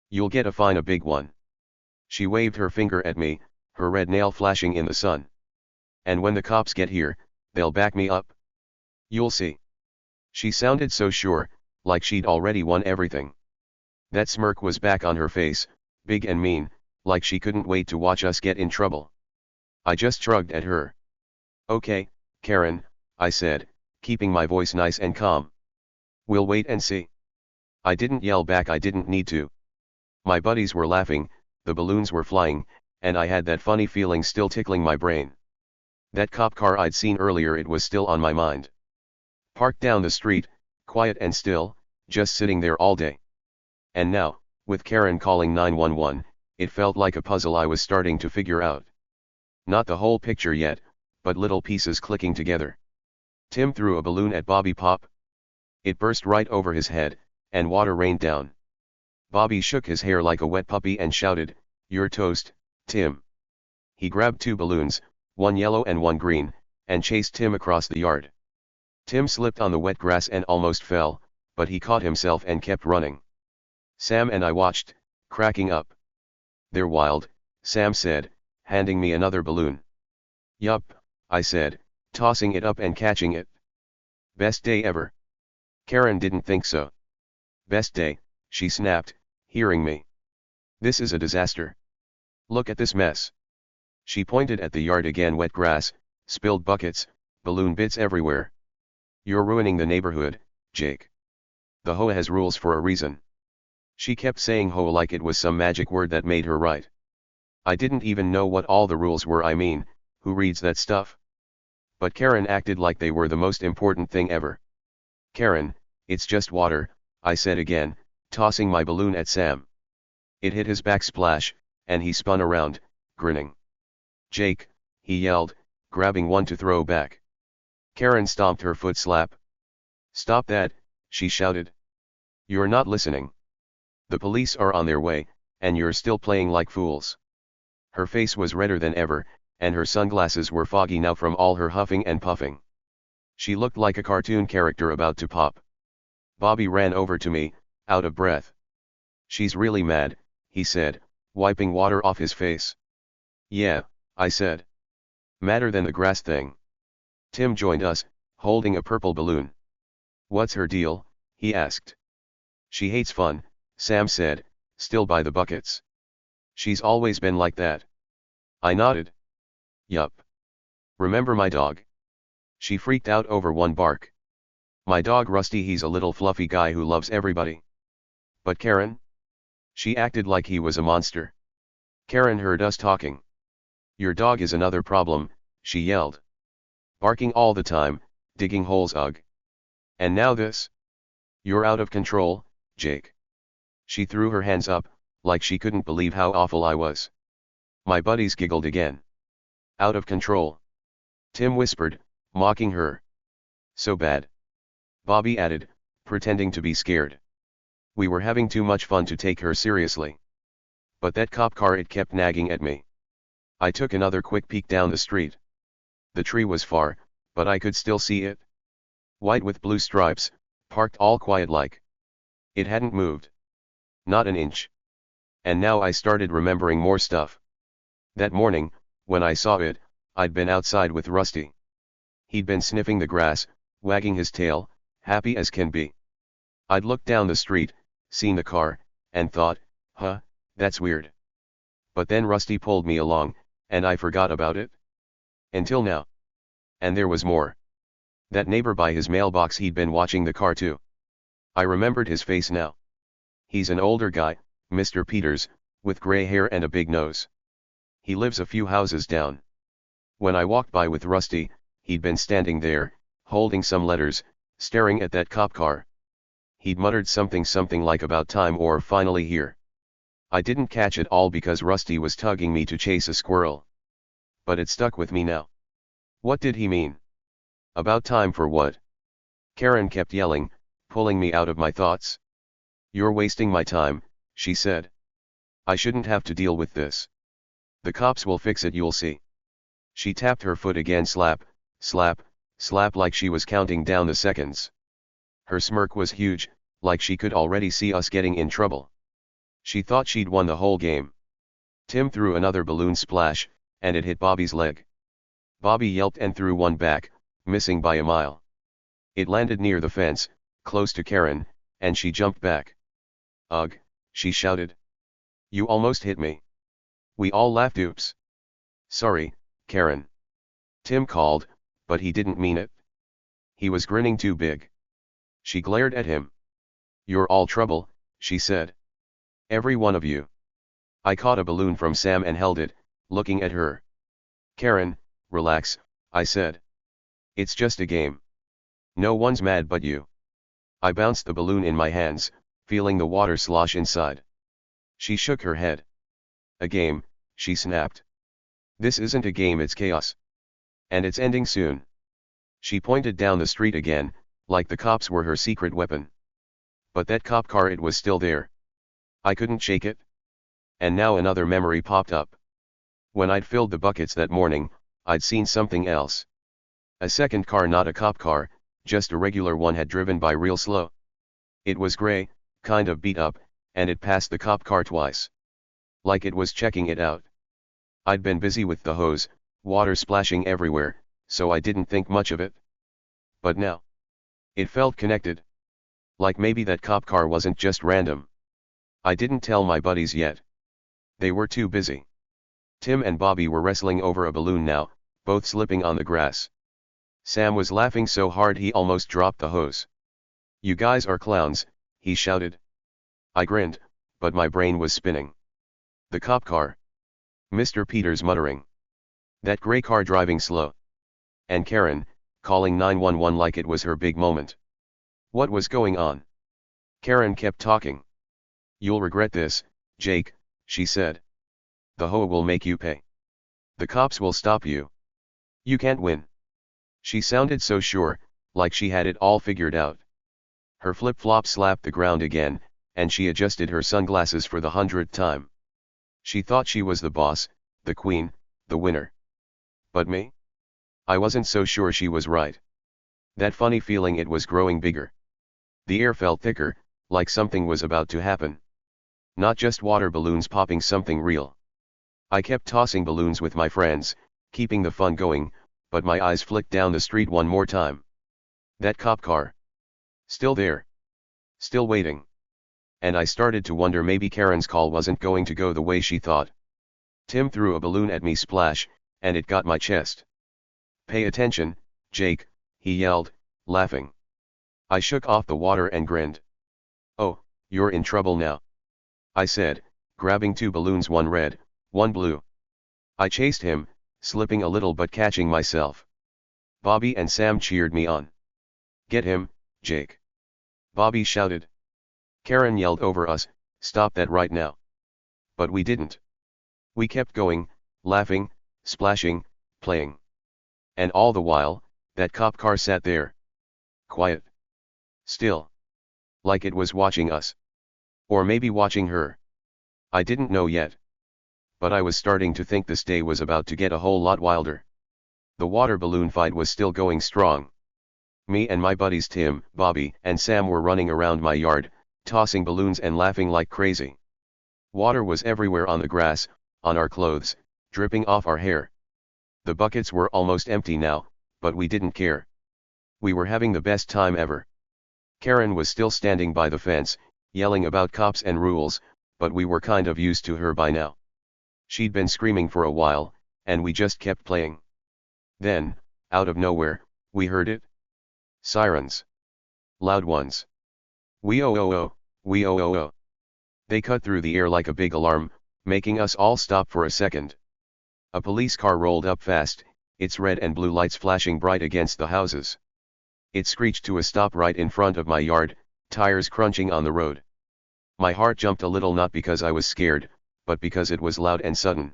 You'll get a fine, a big one. She waved her finger at me, her red nail flashing in the sun. And when the cops get here, they'll back me up. You'll see. She sounded so sure, like she'd already won everything. That smirk was back on her face, big and mean, like she couldn't wait to watch us get in trouble. I just shrugged at her. Okay, Karen, I said, keeping my voice nice and calm. We'll wait and see. I didn't yell back, I didn't need to. My buddies were laughing, the balloons were flying, and I had that funny feeling still tickling my brain. That cop car I'd seen earlier, it was still on my mind. Parked down the street, quiet and still, just sitting there all day. And now, with Karen calling 911, it felt like a puzzle I was starting to figure out. Not the whole picture yet, but little pieces clicking together. Tim threw a balloon at Bobby Pop. It burst right over his head, and water rained down. Bobby shook his hair like a wet puppy and shouted, "You're toast, Tim." He grabbed two balloons, one yellow and one green, and chased Tim across the yard. Tim slipped on the wet grass and almost fell, but he caught himself and kept running. Sam and I watched, cracking up. "They're wild," Sam said, handing me another balloon. "Yup," I said, tossing it up and catching it. "Best day ever." Karen didn't think so. "Best day," she snapped, hearing me. "This is a disaster. Look at this mess." She pointed at the yard again, wet grass, spilled buckets, balloon bits everywhere. "You're ruining the neighborhood, Jake. The HOA has rules for a reason." She kept saying HOA like it was some magic word that made her right. I didn't even know what all the rules were. I mean, who reads that stuff? But Karen acted like they were the most important thing ever. "Karen, it's just water," I said again, tossing my balloon at Sam. It hit his back splash, and he spun around, grinning. "Jake," he yelled, grabbing one to throw back. Karen stomped her foot slap. "Stop that," she shouted. "You're not listening. The police are on their way, and you're still playing like fools." Her face was redder than ever, and her sunglasses were foggy now from all her huffing and puffing. She looked like a cartoon character about to pop. Bobby ran over to me, out of breath. "She's really mad," he said, wiping water off his face. "Yeah," I said. "Madder than the grass thing." Tim joined us, holding a purple balloon. "What's her deal?" he asked. "She hates fun," Sam said, still by the buckets. "She's always been like that." I nodded. "Yup. Remember my dog?" She freaked out over one bark. "My dog Rusty, he's a little fluffy guy who loves everybody." "But Karen?" She acted like he was a monster. Karen heard us talking. "Your dog is another problem," she yelled. "Barking all the time, digging holes, ugh. And now this. You're out of control, Jake." She threw her hands up, like she couldn't believe how awful I was. My buddies giggled again. "Out of control," Tim whispered, mocking her. "So bad," Bobby added, pretending to be scared. We were having too much fun to take her seriously. But that cop car, it kept nagging at me. I took another quick peek down the street. The tree was far, but I could still see it. White with blue stripes, parked all quiet like. It hadn't moved. Not an inch. And now I started remembering more stuff. That morning, when I saw it, I'd been outside with Rusty. He'd been sniffing the grass, wagging his tail, happy as can be. I'd looked down the street, seen the car, and thought, huh, that's weird. But then Rusty pulled me along, and I forgot about it. Until now. And there was more. That neighbor by his mailbox, he'd been watching the car too. I remembered his face now. He's an older guy, Mr. Peters, with gray hair and a big nose. He lives a few houses down. When I walked by with Rusty, he'd been standing there, holding some letters, staring at that cop car. He'd muttered something like about time or finally here. I didn't catch it all because Rusty was tugging me to chase a squirrel. But it stuck with me now. What did he mean? About time for what? Karen kept yelling, pulling me out of my thoughts. You're wasting my time, she said. I shouldn't have to deal with this. The cops will fix it, you'll see. She tapped her foot again, slap, slap, slap, like she was counting down the seconds. Her smirk was huge, like she could already see us getting in trouble. She thought she'd won the whole game. Tim threw another balloon splash, and it hit Bobby's leg. Bobby yelped and threw one back, missing by a mile. It landed near the fence, close to Karen, and she jumped back. Ugh, she shouted. You almost hit me. We all laughed. Oops. Sorry, Karen. Tim called, but he didn't mean it. He was grinning too big. She glared at him. You're all trouble, she said. Every one of you. I caught a balloon from Sam and held it, looking at her. Karen, relax, I said. It's just a game. No one's mad but you. I bounced the balloon in my hands, feeling the water slosh inside. She shook her head. A game, she snapped. This isn't a game, it's chaos. And it's ending soon. She pointed down the street again, like the cops were her secret weapon. But that cop car, it was still there. I couldn't shake it. And now another memory popped up. When I'd filled the buckets that morning, I'd seen something else. A second car, not a cop car, just a regular one, had driven by real slow. It was gray, kind of beat up, and it passed the cop car twice. Like it was checking it out. I'd been busy with the hose, water splashing everywhere, so I didn't think much of it. But now, it felt connected. Like maybe that cop car wasn't just random. I didn't tell my buddies yet. They were too busy. Tim and Bobby were wrestling over a balloon now, both slipping on the grass. Sam was laughing so hard he almost dropped the hose. You guys are clowns, he shouted. I grinned, but my brain was spinning. The cop car. Mr. Peters muttering. That gray car driving slow. And Karen, calling 911 like it was her big moment. What was going on? Karen kept talking. You'll regret this, Jake, she said. The HOA will make you pay. The cops will stop you. You can't win. She sounded so sure, like she had it all figured out. Her flip-flop slapped the ground again, and she adjusted her sunglasses for the 100th time. She thought she was the boss, the queen, the winner. But me? I wasn't so sure she was right. That funny feeling, it was growing bigger. The air felt thicker, like something was about to happen. Not just water balloons popping, something real. I kept tossing balloons with my friends, keeping the fun going, but my eyes flicked down the street one more time. That cop car. Still there. Still waiting. And I started to wonder maybe Karen's call wasn't going to go the way she thought. Tim threw a balloon at me, splash, and it got my chest. Pay attention, Jake, he yelled, laughing. I shook off the water and grinned. Oh, you're in trouble now, I said, grabbing two balloons, one red, one blue. I chased him, slipping a little but catching myself. Bobby and Sam cheered me on. Get him, Jake. Bobby shouted. Karen yelled over us, stop that right now. But we didn't. We kept going, laughing, splashing, playing. And all the while, that cop car sat there. Quiet. Still. Like it was watching us. Or maybe watching her. I didn't know yet. But I was starting to think this day was about to get a whole lot wilder. The water balloon fight was still going strong. Me and my buddies Tim, Bobby, and Sam were running around my yard, tossing balloons and laughing like crazy. Water was everywhere, on the grass, on our clothes, dripping off our hair. The buckets were almost empty now, but we didn't care. We were having the best time ever. Karen was still standing by the fence, yelling about cops and rules, but we were kind of used to her by now. She'd been screaming for a while, and we just kept playing. Then, out of nowhere, we heard it. Sirens. Loud ones. Wee-oh-oh-oh, wee-oh-oh-oh. They cut through the air like a big alarm, making us all stop for a second. A police car rolled up fast, its red and blue lights flashing bright against the houses. It screeched to a stop right in front of my yard, tires crunching on the road. My heart jumped a little, not because I was scared, but because it was loud and sudden.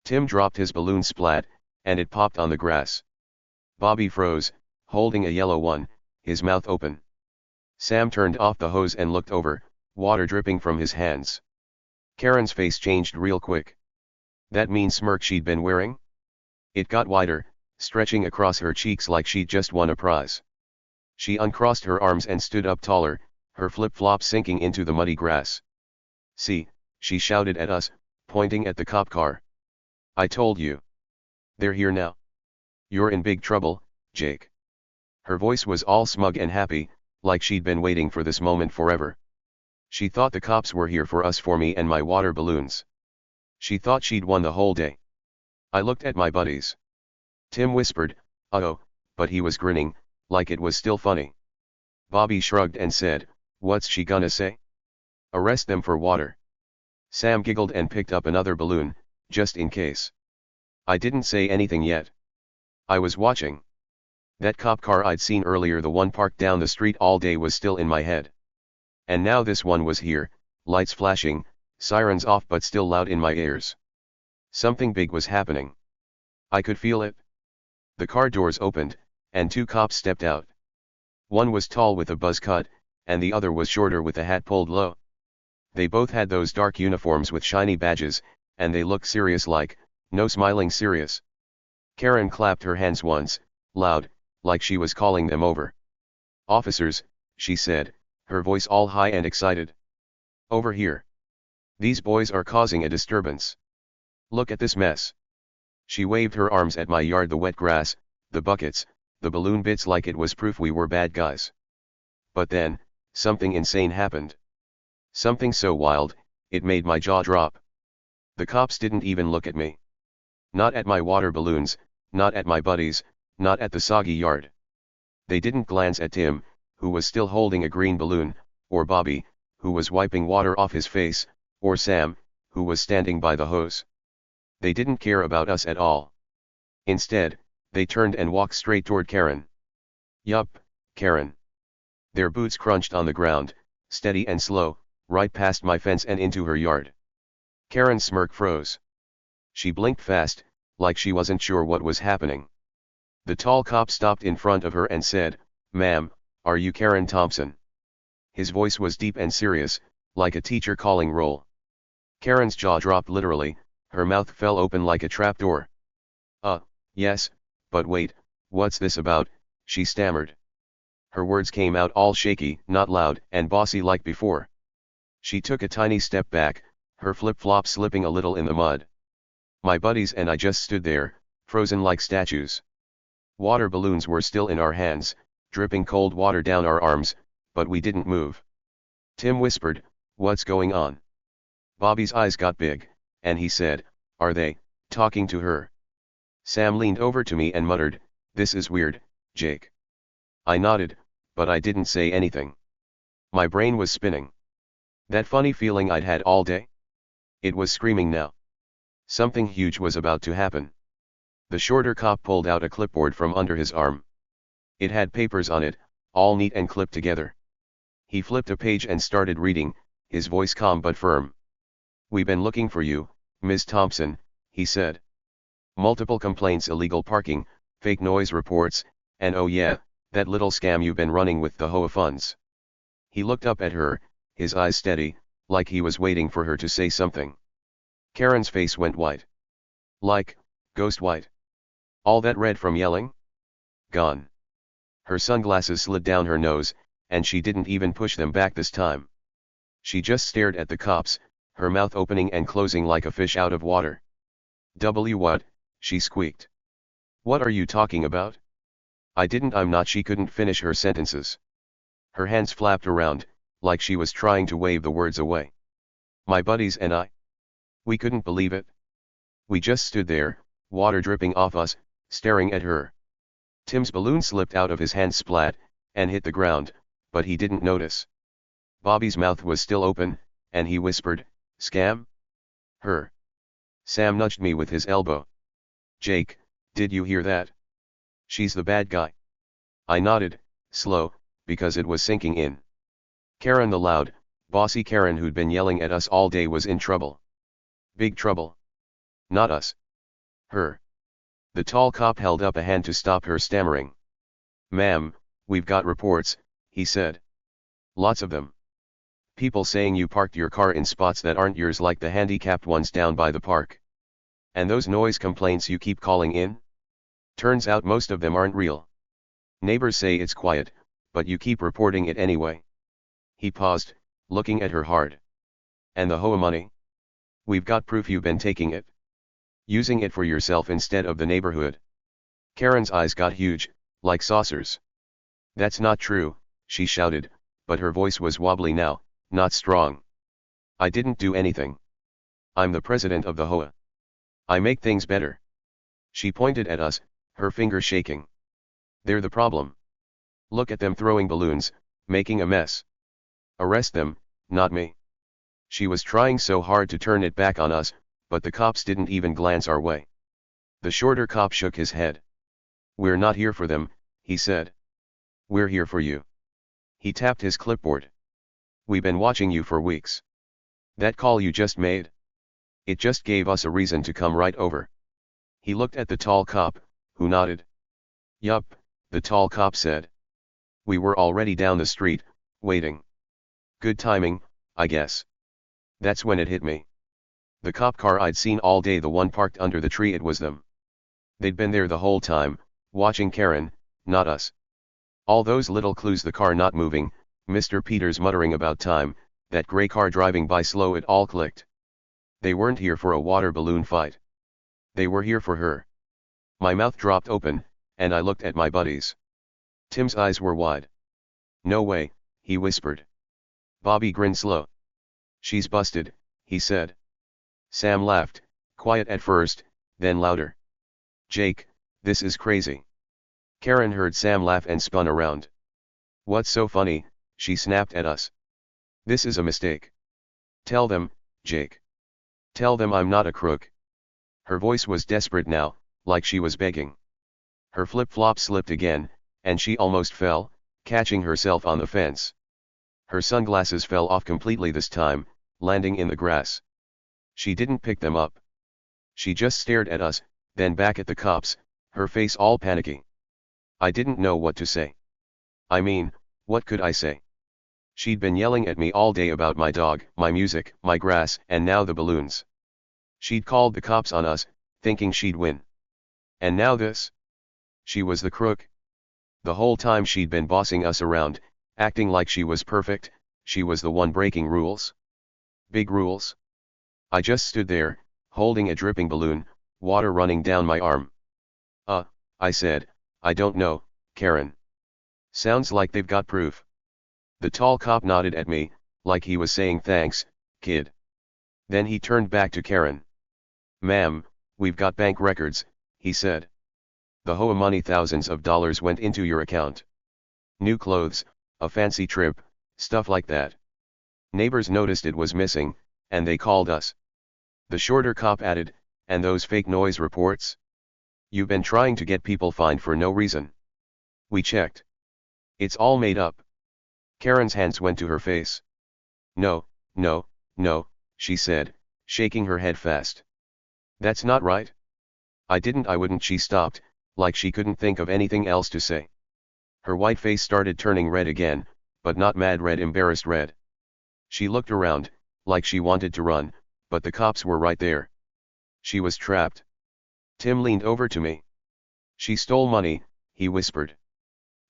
Tim dropped his balloon splat, and it popped on the grass. Bobby froze, holding a yellow one, his mouth open. Sam turned off the hose and looked over, water dripping from his hands. Karen's face changed real quick. That mean smirk she'd been wearing? It got wider, stretching across her cheeks like she'd just won a prize. She uncrossed her arms and stood up taller, her flip-flops sinking into the muddy grass. "See," she shouted at us, pointing at the cop car. "I told you. They're here now. You're in big trouble, Jake." Her voice was all smug and happy, like she'd been waiting for this moment forever. She thought the cops were here for us, for me and my water balloons. She thought she'd won the whole day. I looked at my buddies. Tim whispered, "Uh-oh," but he was grinning, like it was still funny. Bobby shrugged and said, "What's she gonna say? Arrest them for water." Sam giggled and picked up another balloon, just in case. I didn't say anything yet. I was watching. That cop car I'd seen earlier, the one parked down the street all day, was still in my head. And now this one was here, lights flashing, sirens off, but still loud in my ears. Something big was happening. I could feel it. The car doors opened, and two cops stepped out. One was tall with a buzz cut, and the other was shorter with a hat pulled low. They both had those dark uniforms with shiny badges, and they looked serious, like, no smiling serious. Karen clapped her hands once, loud, like she was calling them over. "Officers," she said, her voice all high and excited. "Over here. These boys are causing a disturbance. Look at this mess." She waved her arms at my yard, the wet grass, the buckets, the balloon bits, like it was proof we were bad guys. But then, something insane happened. Something so wild, it made my jaw drop. The cops didn't even look at me. Not at my water balloons, not at my buddies, not at the soggy yard. They didn't glance at Tim, who was still holding a green balloon, or Bobby, who was wiping water off his face, or Sam, who was standing by the hose. They didn't care about us at all. Instead, they turned and walked straight toward Karen. Yup, Karen. Their boots crunched on the ground, steady and slow, right past my fence and into her yard. Karen's smirk froze. She blinked fast, like she wasn't sure what was happening. The tall cop stopped in front of her and said, "Ma'am, are you Karen Thompson?" His voice was deep and serious, like a teacher calling roll. Karen's jaw dropped literally, her mouth fell open like a trapdoor. Yes, but wait, what's this about?" she stammered. Her words came out all shaky, not loud and bossy like before. She took a tiny step back, her flip-flops slipping a little in the mud. My buddies and I just stood there, frozen like statues. Water balloons were still in our hands, dripping cold water down our arms, but we didn't move. Tim whispered, "What's going on?" Bobby's eyes got big, and he said, "Are they talking to her?" Sam leaned over to me and muttered, "This is weird, Jake." I nodded, but I didn't say anything. My brain was spinning. That funny feeling I'd had all day? It was screaming now. Something huge was about to happen. The shorter cop pulled out a clipboard from under his arm. It had papers on it, all neat and clipped together. He flipped a page and started reading, his voice calm but firm. "We've been looking for you, Ms. Thompson," he said. "Multiple complaints, illegal parking, fake noise reports, and oh yeah, that little scam you've been running with the HOA funds." He looked up at her, his eyes steady, like he was waiting for her to say something. Karen's face went white. Like, ghost white. All that red from yelling? Gone. Her sunglasses slid down her nose, and she didn't even push them back this time. She just stared at the cops, her mouth opening and closing like a fish out of water. "What?" she squeaked. What are you talking about? I'm not. She couldn't finish her sentences. Her hands flapped around, like she was trying to wave the words away. My buddies and I. We couldn't believe it. We just stood there, water dripping off us, staring at her. Tim's balloon slipped out of his hand splat, and hit the ground, but he didn't notice. Bobby's mouth was still open, and he whispered, "Scam? Her." Sam nudged me with his elbow. "Jake, did you hear that? She's the bad guy." I nodded, slow, because it was sinking in. Karen, the loud, bossy Karen who'd been yelling at us all day, was in trouble. Big trouble. Not us. Her. The tall cop held up a hand to stop her stammering. "Ma'am, we've got reports," he said. "Lots of them. People saying you parked your car in spots that aren't yours, like the handicapped ones down by the park. And those noise complaints you keep calling in? Turns out most of them aren't real. Neighbors say it's quiet, but you keep reporting it anyway." He paused, looking at her hard. "And the HOA money? We've got proof you've been taking it. Using it for yourself instead of the neighborhood." Karen's eyes got huge, like saucers. "That's not true," she shouted, but her voice was wobbly now, not strong. "I didn't do anything. I'm the president of the HOA. I make things better." She pointed at us, her finger shaking. "They're the problem. Look at them throwing balloons, making a mess. Arrest them, not me." She was trying so hard to turn it back on us, but the cops didn't even glance our way. The shorter cop shook his head. "We're not here for them," he said. "We're here for you." He tapped his clipboard. "We've been watching you for weeks. That call you just made? It just gave us a reason to come right over." He looked at the tall cop, who nodded. "Yup," the tall cop said. "We were already down the street, waiting. Good timing, I guess." That's when it hit me. The cop car I'd seen all day, the one parked under the tree, it was them. They'd been there the whole time, watching Karen, not us. All those little clues, the car not moving, Mr. Peters muttering about time, that gray car driving by slow, it all clicked. They weren't here for a water balloon fight. They were here for her. My mouth dropped open, and I looked at my buddies. Tim's eyes were wide. "No way," he whispered. Bobby grinned slow. "She's busted," he said. Sam laughed, quiet at first, then louder. "Jake, this is crazy." Karen heard Sam laugh and spun around. "What's so funny?" she snapped at us. "This is a mistake. Tell them, Jake. Tell them I'm not a crook." Her voice was desperate now, like she was begging. Her flip-flop slipped again, and she almost fell, catching herself on the fence. Her sunglasses fell off completely this time, landing in the grass. She didn't pick them up. She just stared at us, then back at the cops, her face all panicky. I didn't know what to say. I mean, what could I say? She'd been yelling at me all day about my dog, my music, my grass, and now the balloons. She'd called the cops on us, thinking she'd win. And now this? She was the crook. The whole time she'd been bossing us around, acting like she was perfect, she was the one breaking rules. Big rules. I just stood there, holding a dripping balloon, water running down my arm. I said, "I don't know, Karen. Sounds like they've got proof." The tall cop nodded at me, like he was saying thanks, kid. Then he turned back to Karen. "Ma'am, we've got bank records," he said. "The HOA money, thousands of dollars went into your account. New clothes, a fancy trip, stuff like that. Neighbors noticed it was missing, and they called us." The shorter cop added, "And those fake noise reports? You've been trying to get people fined for no reason. We checked. It's all made up." Karen's hands went to her face. No, no, no," she said, shaking her head fast. "That's not right. I wouldn't." She stopped, like she couldn't think of anything else to say. Her white face started turning red again, but not mad red, embarrassed red. She looked around, like she wanted to run, but the cops were right there. She was trapped. Tim leaned over to me. "She stole money," he whispered.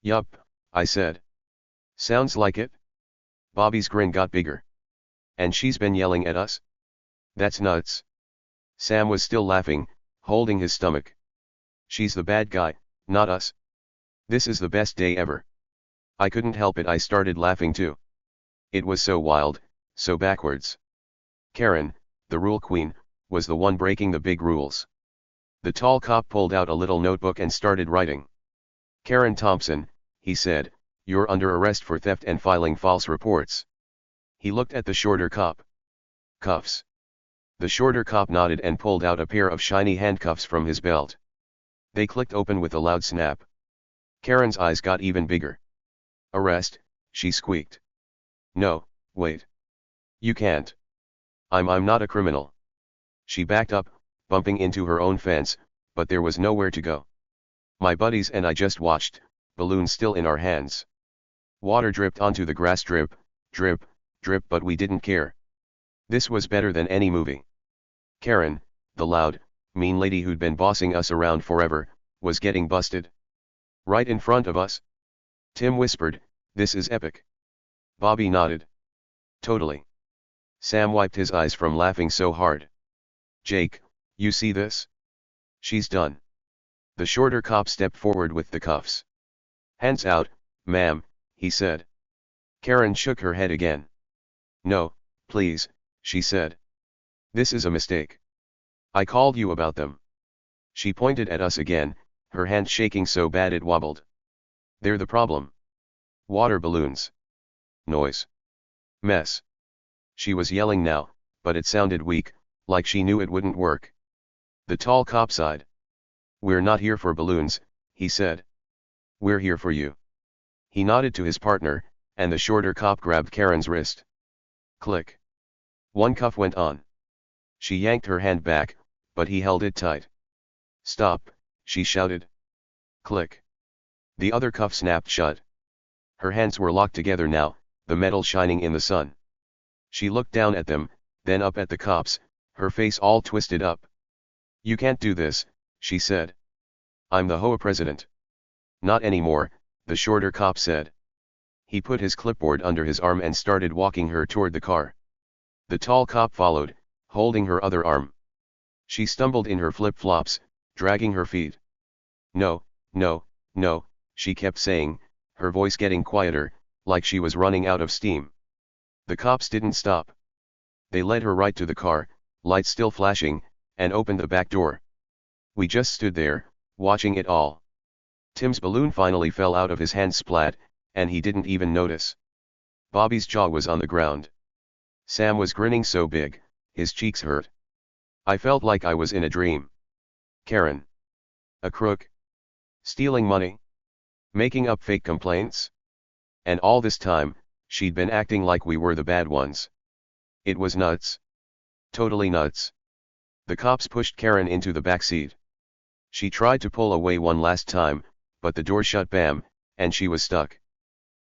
"Yup," I said. "Sounds like it." Bobby's grin got bigger. "And she's been yelling at us? That's nuts." Sam was still laughing, holding his stomach. She's the bad guy, not us. This is the best day ever. I couldn't help it, I started laughing too. It was so wild, so backwards. Karen, the rule queen, was the one breaking the big rules. The tall cop pulled out a little notebook and started writing. Karen Thompson, he said, you're under arrest for theft and filing false reports. He looked at the shorter cop. Cuffs. The shorter cop nodded and pulled out a pair of shiny handcuffs from his belt. They clicked open with a loud snap. Karen's eyes got even bigger. Arrest, she squeaked. No, wait. You can't. I'm not a criminal. She backed up, bumping into her own fence, but there was nowhere to go. My buddies and I just watched, balloons still in our hands. Water dripped onto the grass, drip, drip, drip, but we didn't care. This was better than any movie. Karen, the loud, mean lady who'd been bossing us around forever, was getting busted. Right in front of us. Tim whispered, this is epic. Bobby nodded. Totally. Sam wiped his eyes from laughing so hard. Jake, you see this? She's done. The shorter cop stepped forward with the cuffs. Hands out, ma'am, he said. Karen shook her head again. No, please, she said. This is a mistake. I called you about them. She pointed at us again, her hand shaking so bad it wobbled. They're the problem. Water balloons. Noise. Mess. She was yelling now, but it sounded weak, like she knew it wouldn't work. The tall cop sighed. We're not here for balloons, he said. We're here for you. He nodded to his partner, and the shorter cop grabbed Karen's wrist. Click. One cuff went on. She yanked her hand back, but he held it tight. Stop, she shouted. Click. The other cuff snapped shut. Her hands were locked together now, the metal shining in the sun. She looked down at them, then up at the cops, her face all twisted up. You can't do this, she said. I'm the HOA president. Not anymore, the shorter cop said. He put his clipboard under his arm and started walking her toward the car. The tall cop followed, holding her other arm. She stumbled in her flip-flops, dragging her feet. No, no, no, she kept saying, her voice getting quieter, like she was running out of steam. The cops didn't stop. They led her right to the car, lights still flashing, and opened the back door. We just stood there, watching it all. Tim's balloon finally fell out of his hand splat, and he didn't even notice. Bobby's jaw was on the ground. Sam was grinning so big, his cheeks hurt. I felt like I was in a dream. Karen. A crook. Stealing money. Making up fake complaints. And all this time, she'd been acting like we were the bad ones. It was nuts. Totally nuts. The cops pushed Karen into the back seat. She tried to pull away one last time, but the door shut bam, and she was stuck.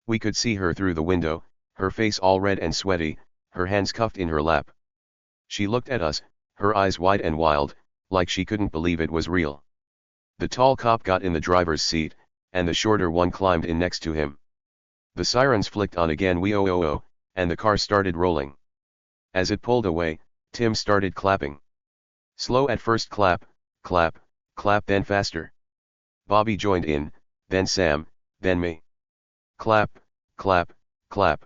We could see her through the window, her face all red and sweaty, her hands cuffed in her lap. She looked at us, her eyes wide and wild, like she couldn't believe it was real. The tall cop got in the driver's seat, and the shorter one climbed in next to him. The sirens flicked on again, wee-oh-oh-oh, and the car started rolling. As it pulled away, Tim started clapping. Slow at first, clap, clap, clap, then faster. Bobby joined in, then Sam, then me. Clap, clap, clap.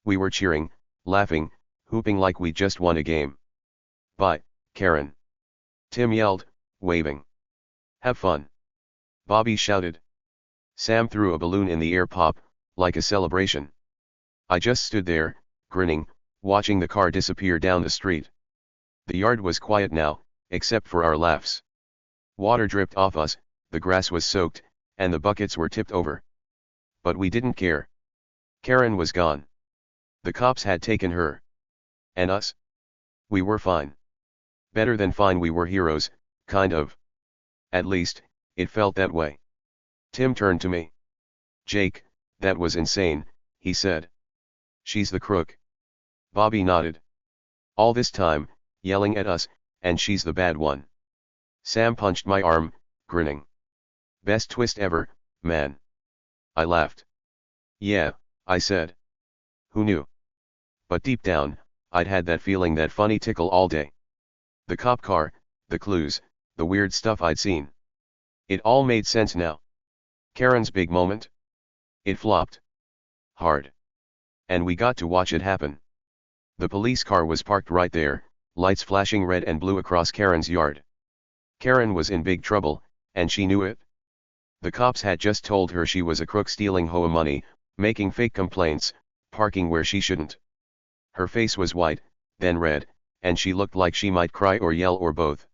We were cheering, laughing, whooping like we just won a game. Bye, Karen. Tim yelled, waving. Have fun. Bobby shouted. Sam threw a balloon in the air, pop, like a celebration. I just stood there, grinning, watching the car disappear down the street. The yard was quiet now, except for our laughs. Water dripped off us, the grass was soaked, and the buckets were tipped over. But we didn't care. Karen was gone. The cops had taken her. And us? We were fine. Better than fine, we were heroes, kind of. At least, it felt that way. Tim turned to me. Jake, that was insane, he said. She's the crook. Bobby nodded. All this time, yelling at us, and she's the bad one. Sam punched my arm, grinning. Best twist ever, man. I laughed. Yeah, I said. Who knew? But deep down, I'd had that feeling, that funny tickle all day. The cop car, the clues, the weird stuff I'd seen. It all made sense now. Karen's big moment? It flopped. Hard. And we got to watch it happen. The police car was parked right there, lights flashing red and blue across Karen's yard. Karen was in big trouble, and she knew it. The cops had just told her she was a crook stealing HOA money, making fake complaints, parking where she shouldn't. Her face was white, then red, and she looked like she might cry or yell or both.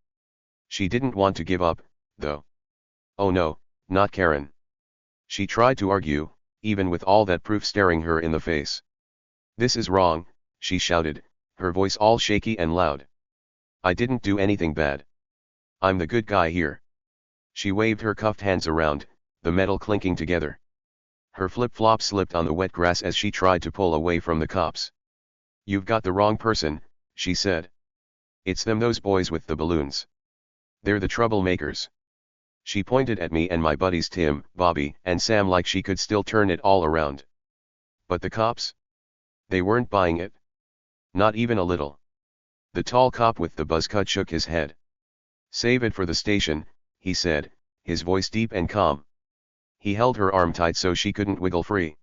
She didn't want to give up, though. Oh no, not Karen. She tried to argue, even with all that proof staring her in the face. "This is wrong," she shouted, her voice all shaky and loud. "I didn't do anything bad. I'm the good guy here." She waved her cuffed hands around, the metal clinking together. Her flip-flops slipped on the wet grass as she tried to pull away from the cops. "You've got the wrong person," she said. "It's them, those boys with the balloons. They're the troublemakers." She pointed at me and my buddies Tim, Bobby, and Sam like she could still turn it all around. But the cops? They weren't buying it. Not even a little. The tall cop with the buzz cut shook his head. "Save it for the station," he said, his voice deep and calm. He held her arm tight so she couldn't wiggle free.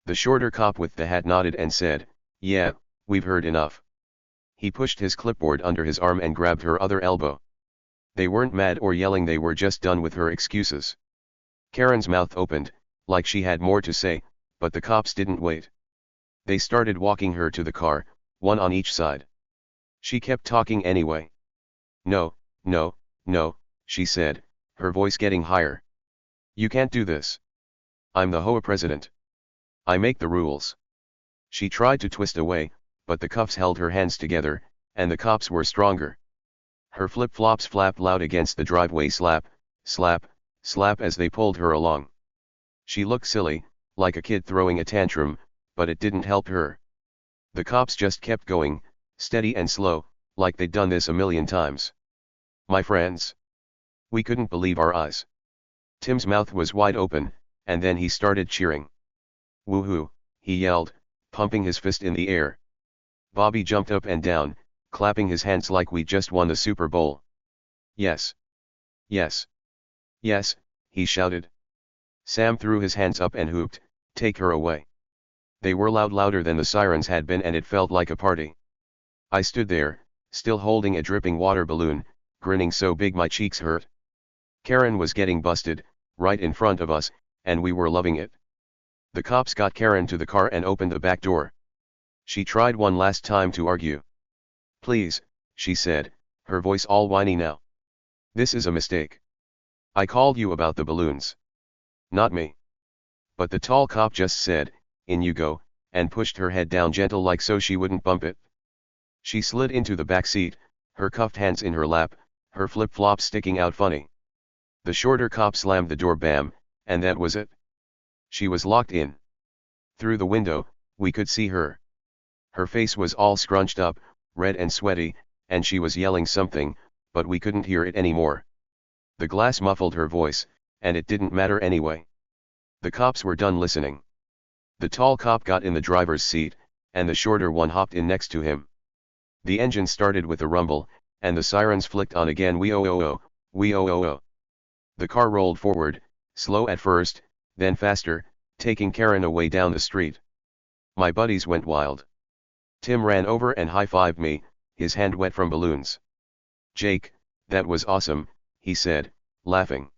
The shorter cop with the hat nodded and said, "Yeah, we've heard enough." He pushed his clipboard under his arm and grabbed her other elbow. They weren't mad or yelling, they were just done with her excuses. Karen's mouth opened, like she had more to say, but the cops didn't wait. They started walking her to the car, one on each side. She kept talking anyway. "No, no, no," she said, her voice getting higher. "You can't do this. I'm the HOA president. I make the rules." She tried to twist away, but the cuffs held her hands together, and the cops were stronger. Her flip-flops flapped loud against the driveway, slap, slap, slap as they pulled her along. She looked silly, like a kid throwing a tantrum, but it didn't help her. The cops just kept going, steady and slow, like they'd done this a million times. My friends. We couldn't believe our eyes. Tim's mouth was wide open, and then he started cheering. "Woohoo," he yelled, pumping his fist in the air. Bobby jumped up and down, clapping his hands like we'd just won the Super Bowl. "Yes. Yes. Yes," he shouted. Sam threw his hands up and whooped, "Take her away." They were loud, louder than the sirens had been, and it felt like a party. I stood there, still holding a dripping water balloon, grinning so big my cheeks hurt. Karen was getting busted, right in front of us, and we were loving it. The cops got Karen to the car and opened the back door. She tried one last time to argue. "Please," she said, her voice all whiny now. "This is a mistake. I called you about the balloons. Not me." But the tall cop just said, "In you go," and pushed her head down gentle like so she wouldn't bump it. She slid into the back seat, her cuffed hands in her lap, her flip-flops sticking out funny. The shorter cop slammed the door, bam, and that was it. She was locked in. Through the window, we could see her. Her face was all scrunched up, red and sweaty, and she was yelling something, but we couldn't hear it anymore. The glass muffled her voice, and it didn't matter anyway. The cops were done listening. The tall cop got in the driver's seat, and the shorter one hopped in next to him. The engine started with a rumble, and the sirens flicked on again. Wee-oh-oh-oh, wee-oh-oh-oh. The car rolled forward, slow at first, then faster, taking Karen away down the street. My buddies went wild. Tim ran over and high-fived me, his hand wet from balloons. "Jake, that was awesome," he said, laughing.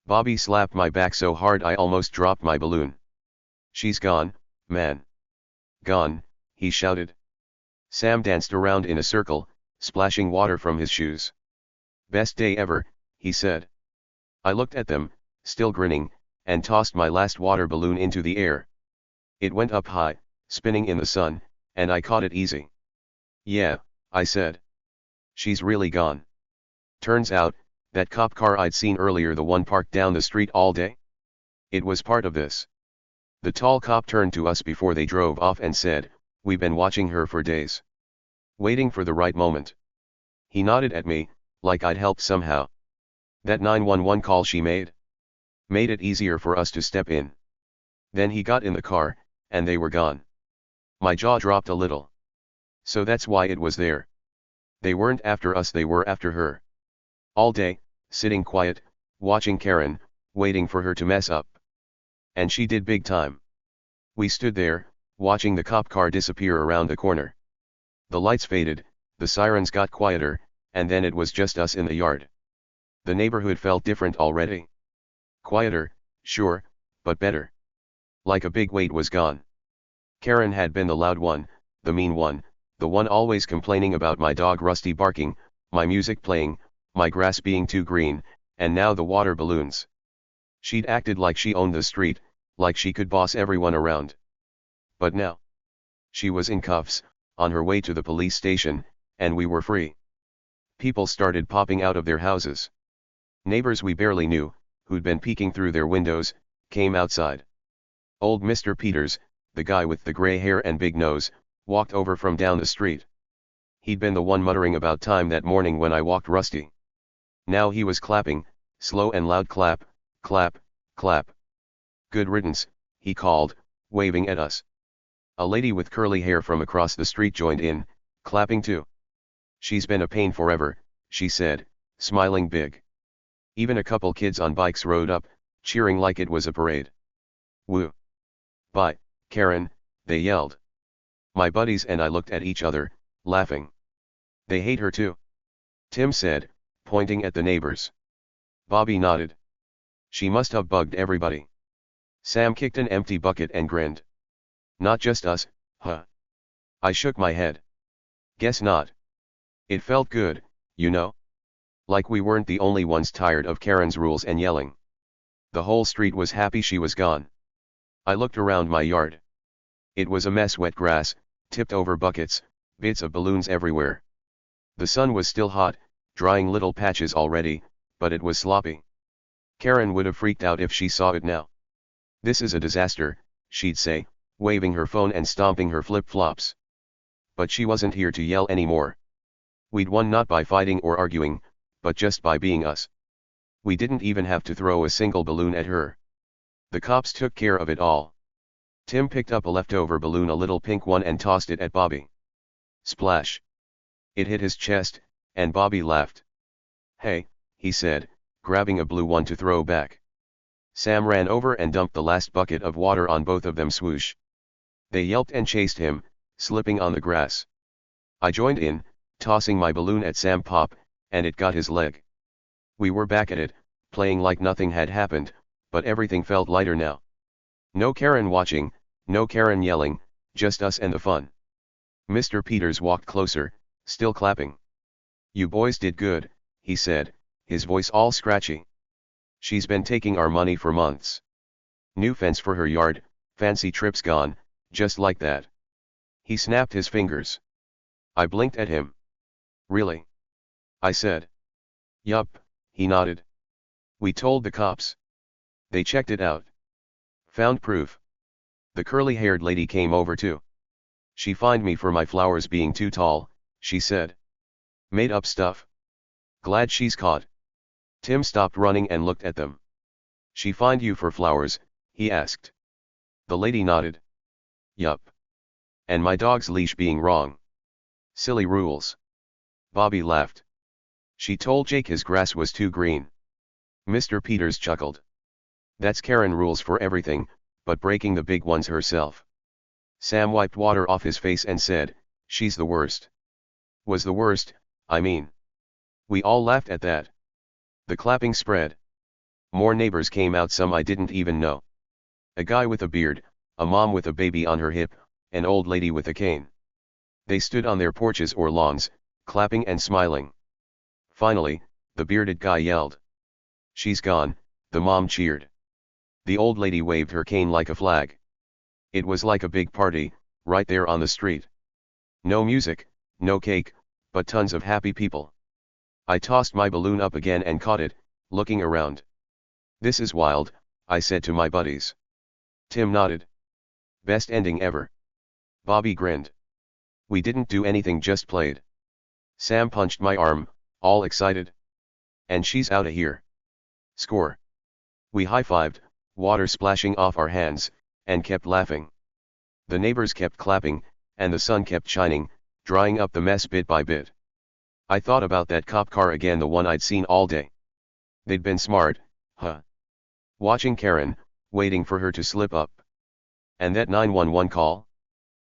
Bobby slapped my back so hard I almost dropped my balloon. "She's gone, man. Gone," he shouted. Sam danced around in a circle, splashing water from his shoes. "Best day ever," he said. I looked at them, still grinning, and tossed my last water balloon into the air. It went up high, spinning in the sun, and I caught it easy. "Yeah," I said. "She's really gone." Turns out, that cop car I'd seen earlier, the one parked down the street all day, it was part of this. The tall cop turned to us before they drove off and said, "We've been watching her for days. Waiting for the right moment." He nodded at me, like I'd helped somehow. That 911 call she made it easier for us to step in. Then he got in the car, and they were gone. My jaw dropped a little. So that's why it was there. They weren't after us, they were after her. All day, sitting quiet, watching Karen, waiting for her to mess up. And she did big time. We stood there, watching the cop car disappear around the corner. The lights faded, the sirens got quieter, and then it was just us in the yard. The neighborhood felt different already. Quieter, sure, but better. Like a big weight was gone. Karen had been the loud one, the mean one, the one always complaining about my dog Rusty barking, my music playing, my grass being too green, and now the water balloons. She'd acted like she owned the street, like she could boss everyone around. But now, she was in cuffs, on her way to the police station, and we were free. People started popping out of their houses. Neighbors we barely knew, who'd been peeking through their windows, came outside. Old Mr. Peters, the guy with the gray hair and big nose, walked over from down the street. He'd been the one muttering about time that morning when I walked Rusty. Now he was clapping, slow and loud clap, clap, clap. Good riddance, he called, waving at us. A lady with curly hair from across the street joined in, clapping too. She's been a pain forever, she said, smiling big. Even a couple kids on bikes rode up, cheering like it was a parade. Woo! Bye, Karen, they yelled. My buddies and I looked at each other, laughing. They hate her too, Tim said, pointing at the neighbors. Bobby nodded. She must have bugged everybody. Sam kicked an empty bucket and grinned. Not just us, huh? I shook my head. Guess not. It felt good, you know? Like we weren't the only ones tired of Karen's rules and yelling. The whole street was happy she was gone. I looked around my yard. It was a mess: wet grass, tipped over buckets, bits of balloons everywhere. The sun was still hot, drying little patches already, but it was sloppy. Karen would have freaked out if she saw it now. This is a disaster, she'd say, waving her phone and stomping her flip-flops. But she wasn't here to yell anymore. We'd won not by fighting or arguing, but just by being us. We didn't even have to throw a single balloon at her. The cops took care of it all. Tim picked up a leftover balloon, a little pink one, and tossed it at Bobby. Splash! It hit his chest, and Bobby laughed. Hey, he said, grabbing a blue one to throw back. Sam ran over and dumped the last bucket of water on both of them. Swoosh! They yelped and chased him, slipping on the grass. I joined in, tossing my balloon at Sam Pop, and it got his leg. We were back at it, playing like nothing had happened, but everything felt lighter now. No Karen watching, no Karen yelling, just us and the fun. Mr. Peters walked closer, still clapping. You boys did good, he said, his voice all scratchy. She's been taking our money for months. New fence for her yard, fancy trips gone, just like that. He snapped his fingers. I blinked at him. Really? I said. Yup, he nodded. We told the cops. They checked it out. Found proof. The curly-haired lady came over too. She fined me for my flowers being too tall, she said. Made up stuff. Glad she's caught. Tim stopped running and looked at them. She fined you for flowers, he asked. The lady nodded. Yup. And my dog's leash being wrong. Silly rules. Bobby laughed. She told Jake his grass was too green. Mr. Peters chuckled. That's Karen rules for everything, but breaking the big ones herself. Sam wiped water off his face and said, she's the worst. Was the worst, I mean. We all laughed at that. The clapping spread. More neighbors came out, some I didn't even know. A guy with a beard, a mom with a baby on her hip, an old lady with a cane. They stood on their porches or lawns, clapping and smiling. Finally, the bearded guy yelled. She's gone, the mom cheered. The old lady waved her cane like a flag. It was like a big party, right there on the street. No music, no cake, but tons of happy people. I tossed my balloon up again and caught it, looking around. This is wild, I said to my buddies. Tim nodded. Best ending ever. Bobby grinned. We didn't do anything, just played. Sam punched my arm, all excited. And she's outta here. Score. We high-fived, water splashing off our hands, and kept laughing. The neighbors kept clapping, and the sun kept shining, drying up the mess bit by bit. I thought about that cop car again, the one I'd seen all day. They'd been smart, Huh. Watching Karen, waiting for her to slip up. And that 911 call?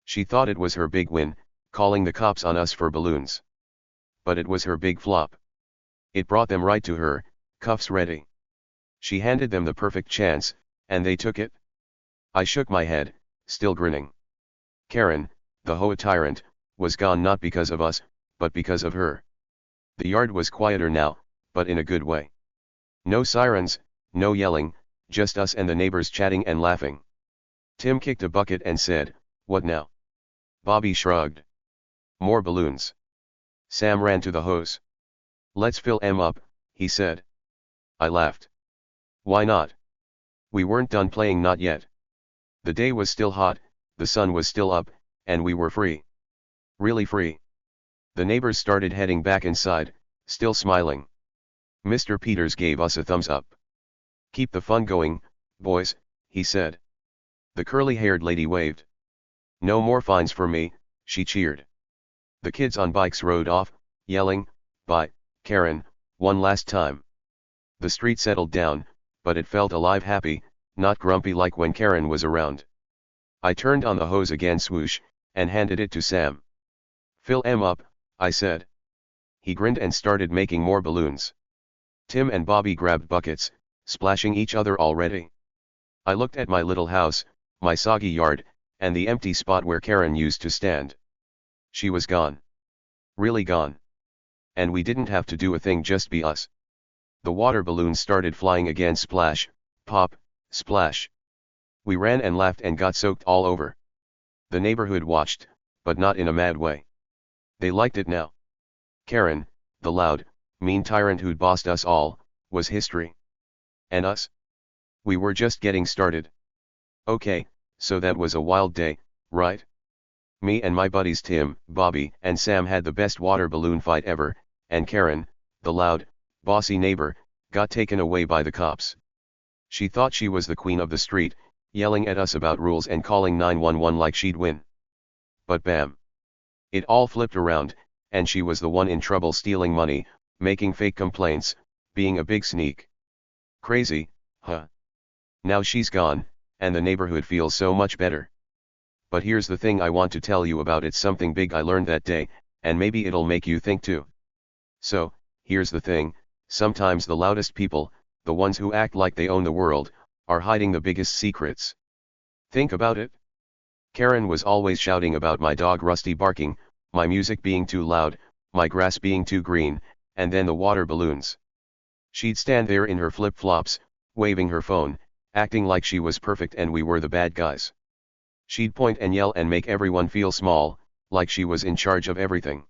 She thought it was her big win, calling the cops on us for balloons. But it was her big flop. It brought them right to her, cuffs ready. She handed them the perfect chance, and they took it? I shook my head, still grinning. Karen, the HOA tyrant, was gone not because of us, but because of her. The yard was quieter now, but in a good way. No sirens, no yelling, just us and the neighbors chatting and laughing. Tim kicked a bucket and said, "What now?" Bobby shrugged. "More balloons." Sam ran to the hose. "Let's fill 'em up," he said. I laughed. Why not? We weren't done playing, not yet. The day was still hot, the sun was still up, and we were free. Really free. The neighbors started heading back inside, still smiling. Mr. Peters gave us a thumbs up. "Keep the fun going, boys," he said. The curly-haired lady waved. "No more fines for me," she cheered. The kids on bikes rode off, yelling, "Bye, Karen," one last time. The street settled down, but it felt alive, happy, not grumpy like when Karen was around. I turned on the hose again, swoosh, and handed it to Sam. "Fill 'em up," I said. He grinned and started making more balloons. Tim and Bobby grabbed buckets, splashing each other already. I looked at my little house, my soggy yard, and the empty spot where Karen used to stand. She was gone. Really gone. And we didn't have to do a thing, just be us. The water balloons started flying again, splash, pop, splash. We ran and laughed and got soaked all over. The neighborhood watched, but not in a mad way. They liked it now. Karen, the loud, mean tyrant who'd bossed us all, was history. And us? We were just getting started. Okay, so that was a wild day, right? Me and my buddies Tim, Bobby, and Sam had the best water balloon fight ever, and Karen, the loud, bossy neighbor, got taken away by the cops. She thought she was the queen of the street, yelling at us about rules and calling 911 like she'd win. But bam! It all flipped around, and she was the one in trouble, stealing money, making fake complaints, being a big sneak. Crazy, huh? Now she's gone, and the neighborhood feels so much better. But here's the thing I want to tell you about. It's something big I learned that day, and maybe it'll make you think too. So, here's the thing, sometimes the loudest people, the ones who act like they own the world, are hiding the biggest secrets. Think about it. Karen was always shouting about my dog Rusty barking, my music being too loud, my grass being too green, and then the water balloons. She'd stand there in her flip-flops, waving her phone, acting like she was perfect and we were the bad guys. She'd point and yell and make everyone feel small, like she was in charge of everything.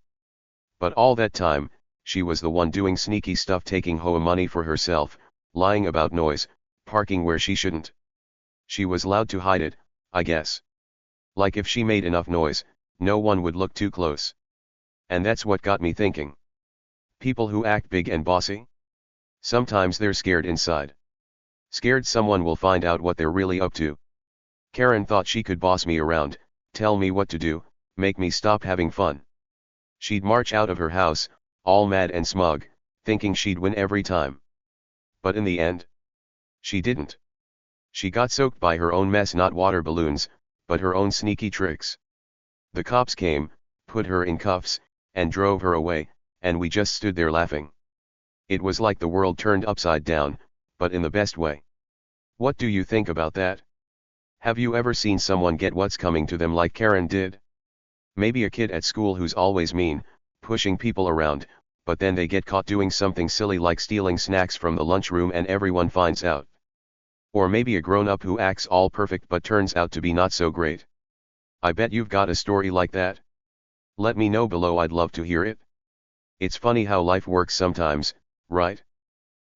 But all that time, she was the one doing sneaky stuff, taking HOA money for herself, lying about noise, parking where she shouldn't. She was allowed to hide it, I guess. Like if she made enough noise, no one would look too close. And that's what got me thinking. People who act big and bossy? Sometimes they're scared inside. Scared someone will find out what they're really up to. Karen thought she could boss me around, tell me what to do, make me stop having fun. She'd march out of her house, all mad and smug, thinking she'd win every time. But in the end, she didn't. She got soaked by her own mess, not water balloons, but her own sneaky tricks. The cops came, put her in cuffs, and drove her away, and we just stood there laughing. It was like the world turned upside down, but in the best way. What do you think about that? Have you ever seen someone get what's coming to them like Karen did? Maybe a kid at school who's always mean, pushing people around, but then they get caught doing something silly like stealing snacks from the lunchroom and everyone finds out. Or maybe a grown-up who acts all perfect but turns out to be not so great. I bet you've got a story like that. Let me know below, I'd love to hear it. It's funny how life works sometimes, right?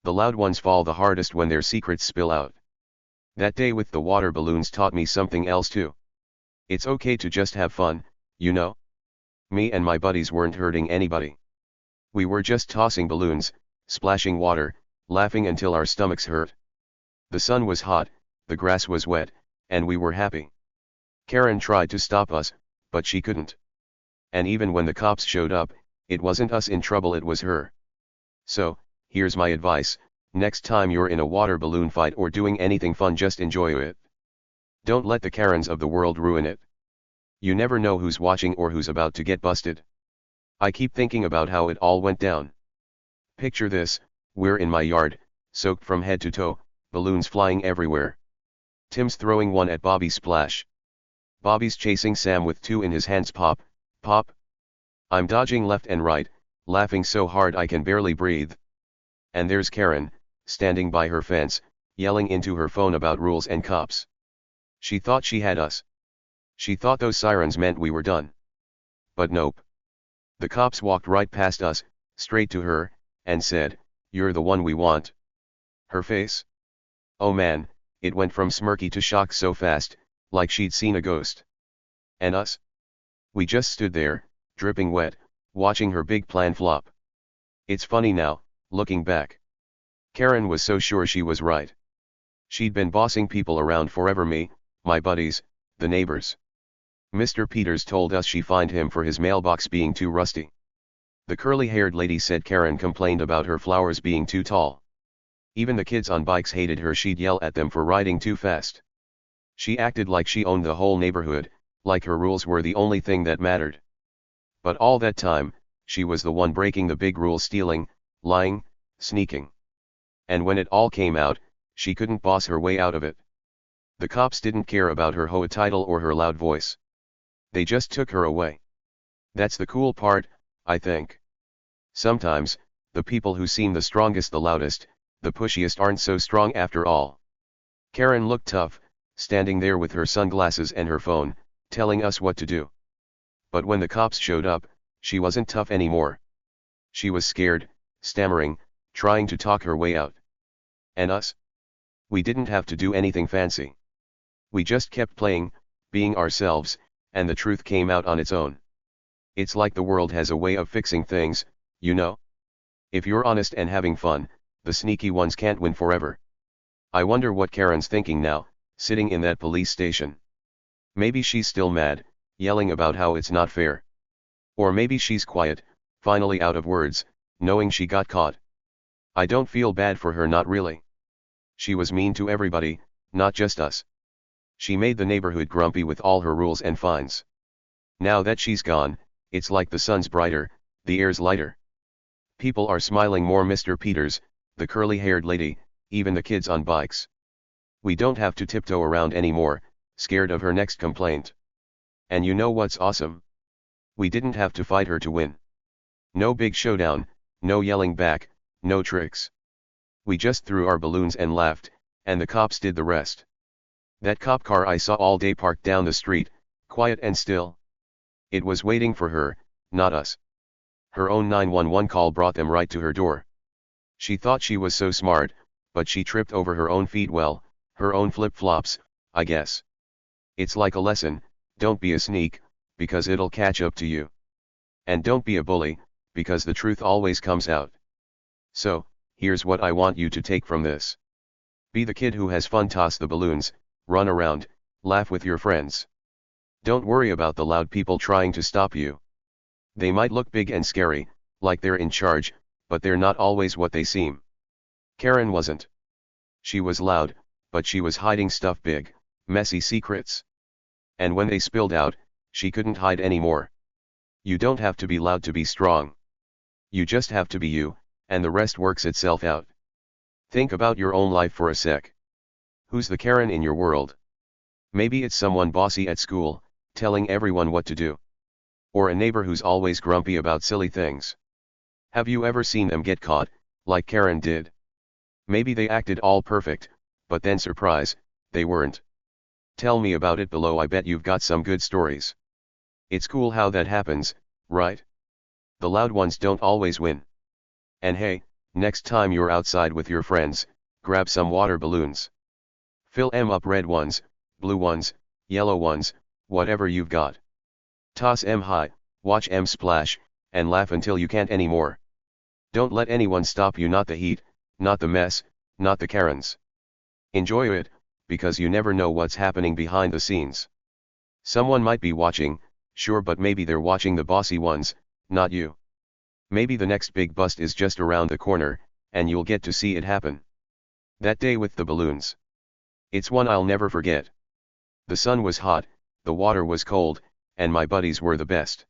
The loud ones fall the hardest when their secrets spill out. That day with the water balloons taught me something else too. It's okay to just have fun, you know? Me and my buddies weren't hurting anybody. We were just tossing balloons, splashing water, laughing until our stomachs hurt. The sun was hot, the grass was wet, and we were happy. Karen tried to stop us, but she couldn't. And even when the cops showed up, it wasn't us in trouble, it was her. So, here's my advice, next time you're in a water balloon fight or doing anything fun, just enjoy it. Don't let the Karens of the world ruin it. You never know who's watching or who's about to get busted. I keep thinking about how it all went down. Picture this, we're in my yard, soaked from head to toe, balloons flying everywhere. Tim's throwing one at Bobby splash. Bobby's chasing Sam with two in his hands, pop, pop. I'm dodging left and right, laughing so hard I can barely breathe. And there's Karen, standing by her fence, yelling into her phone about rules and cops. She thought she had us. She thought those sirens meant we were done. But nope. The cops walked right past us, straight to her, and said, "You're the one we want." Her face? Oh man, it went from smirky to shocked so fast, like she'd seen a ghost. And us? We just stood there, dripping wet, watching her big plan flop. It's funny now, looking back. Karen was so sure she was right. She'd been bossing people around forever, me, my buddies, the neighbors. Mr. Peters told us she fined him for his mailbox being too rusty. The curly-haired lady said Karen complained about her flowers being too tall. Even the kids on bikes hated her, she'd yell at them for riding too fast. She acted like she owned the whole neighborhood, like her rules were the only thing that mattered. But all that time, she was the one breaking the big rules, stealing, lying, sneaking. And when it all came out, she couldn't boss her way out of it. The cops didn't care about her HOA title or her loud voice. They just took her away. That's the cool part, I think. Sometimes, the people who seem the strongest, the loudest, the pushiest aren't so strong after all. Karen looked tough, standing there with her sunglasses and her phone, telling us what to do. But when the cops showed up, she wasn't tough anymore. She was scared, stammering, trying to talk her way out. And us? We didn't have to do anything fancy. We just kept playing, being ourselves, and the truth came out on its own. It's like the world has a way of fixing things, you know? If you're honest and having fun, the sneaky ones can't win forever. I wonder what Karen's thinking now, sitting in that police station. Maybe she's still mad, yelling about how it's not fair. Or maybe she's quiet, finally out of words, knowing she got caught. I don't feel bad for her, not really. She was mean to everybody, not just us. She made the neighborhood grumpy with all her rules and fines. Now that she's gone, it's like the sun's brighter, the air's lighter. People are smiling more, Mr. Peters, the curly-haired lady, even the kids on bikes. We don't have to tiptoe around anymore, scared of her next complaint. And you know what's awesome? We didn't have to fight her to win. No big showdown, no yelling back, no tricks. We just threw our balloons and laughed, and the cops did the rest. That cop car I saw all day parked down the street, quiet and still. It was waiting for her, not us. Her own 911 call brought them right to her door. She thought she was so smart, but she tripped over her own feet, well, her own flip-flops, I guess. It's like a lesson, don't be a sneak, because it'll catch up to you. And don't be a bully, because the truth always comes out. So, here's what I want you to take from this. Be the kid who has fun, toss the balloons, run around, laugh with your friends. Don't worry about the loud people trying to stop you. They might look big and scary, like they're in charge, but they're not always what they seem. Karen wasn't. She was loud, but she was hiding stuff, big, messy secrets. And when they spilled out, she couldn't hide anymore. You don't have to be loud to be strong. You just have to be you, and the rest works itself out. Think about your own life for a sec. Who's the Karen in your world? Maybe it's someone bossy at school, telling everyone what to do. Or a neighbor who's always grumpy about silly things. Have you ever seen them get caught, like Karen did? Maybe they acted all perfect, but then surprise, they weren't. Tell me about it below, I bet you've got some good stories. It's cool how that happens, right? The loud ones don't always win. And hey, next time you're outside with your friends, grab some water balloons. Fill 'em up, red ones, blue ones, yellow ones, whatever you've got. Toss 'em high, watch 'em splash, and laugh until you can't anymore. Don't let anyone stop you, not the heat, not the mess, not the Karens. Enjoy it, because you never know what's happening behind the scenes. Someone might be watching, sure, but maybe they're watching the bossy ones, not you. Maybe the next big bust is just around the corner, and you'll get to see it happen. That day with the balloons. It's one I'll never forget. The sun was hot, the water was cold, and my buddies were the best.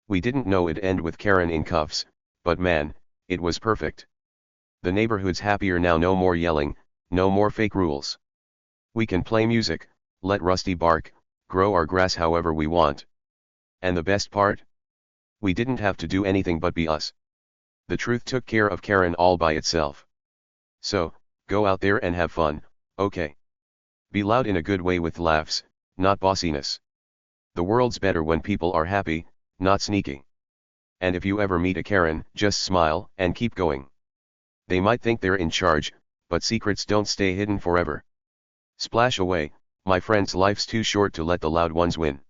We didn't know it'd end with Karen in cuffs, but man, it was perfect. The neighborhood's happier now, no more yelling, no more fake rules. We can play music, let Rusty bark, grow our grass however we want. And the best part? We didn't have to do anything but be us. The truth took care of Karen all by itself. So, go out there and have fun, okay? Be loud in a good way with laughs, not bossiness. The world's better when people are happy, not sneaky. And if you ever meet a Karen, just smile and keep going. They might think they're in charge, but secrets don't stay hidden forever. Splash away, my friends, life's too short to let the loud ones win.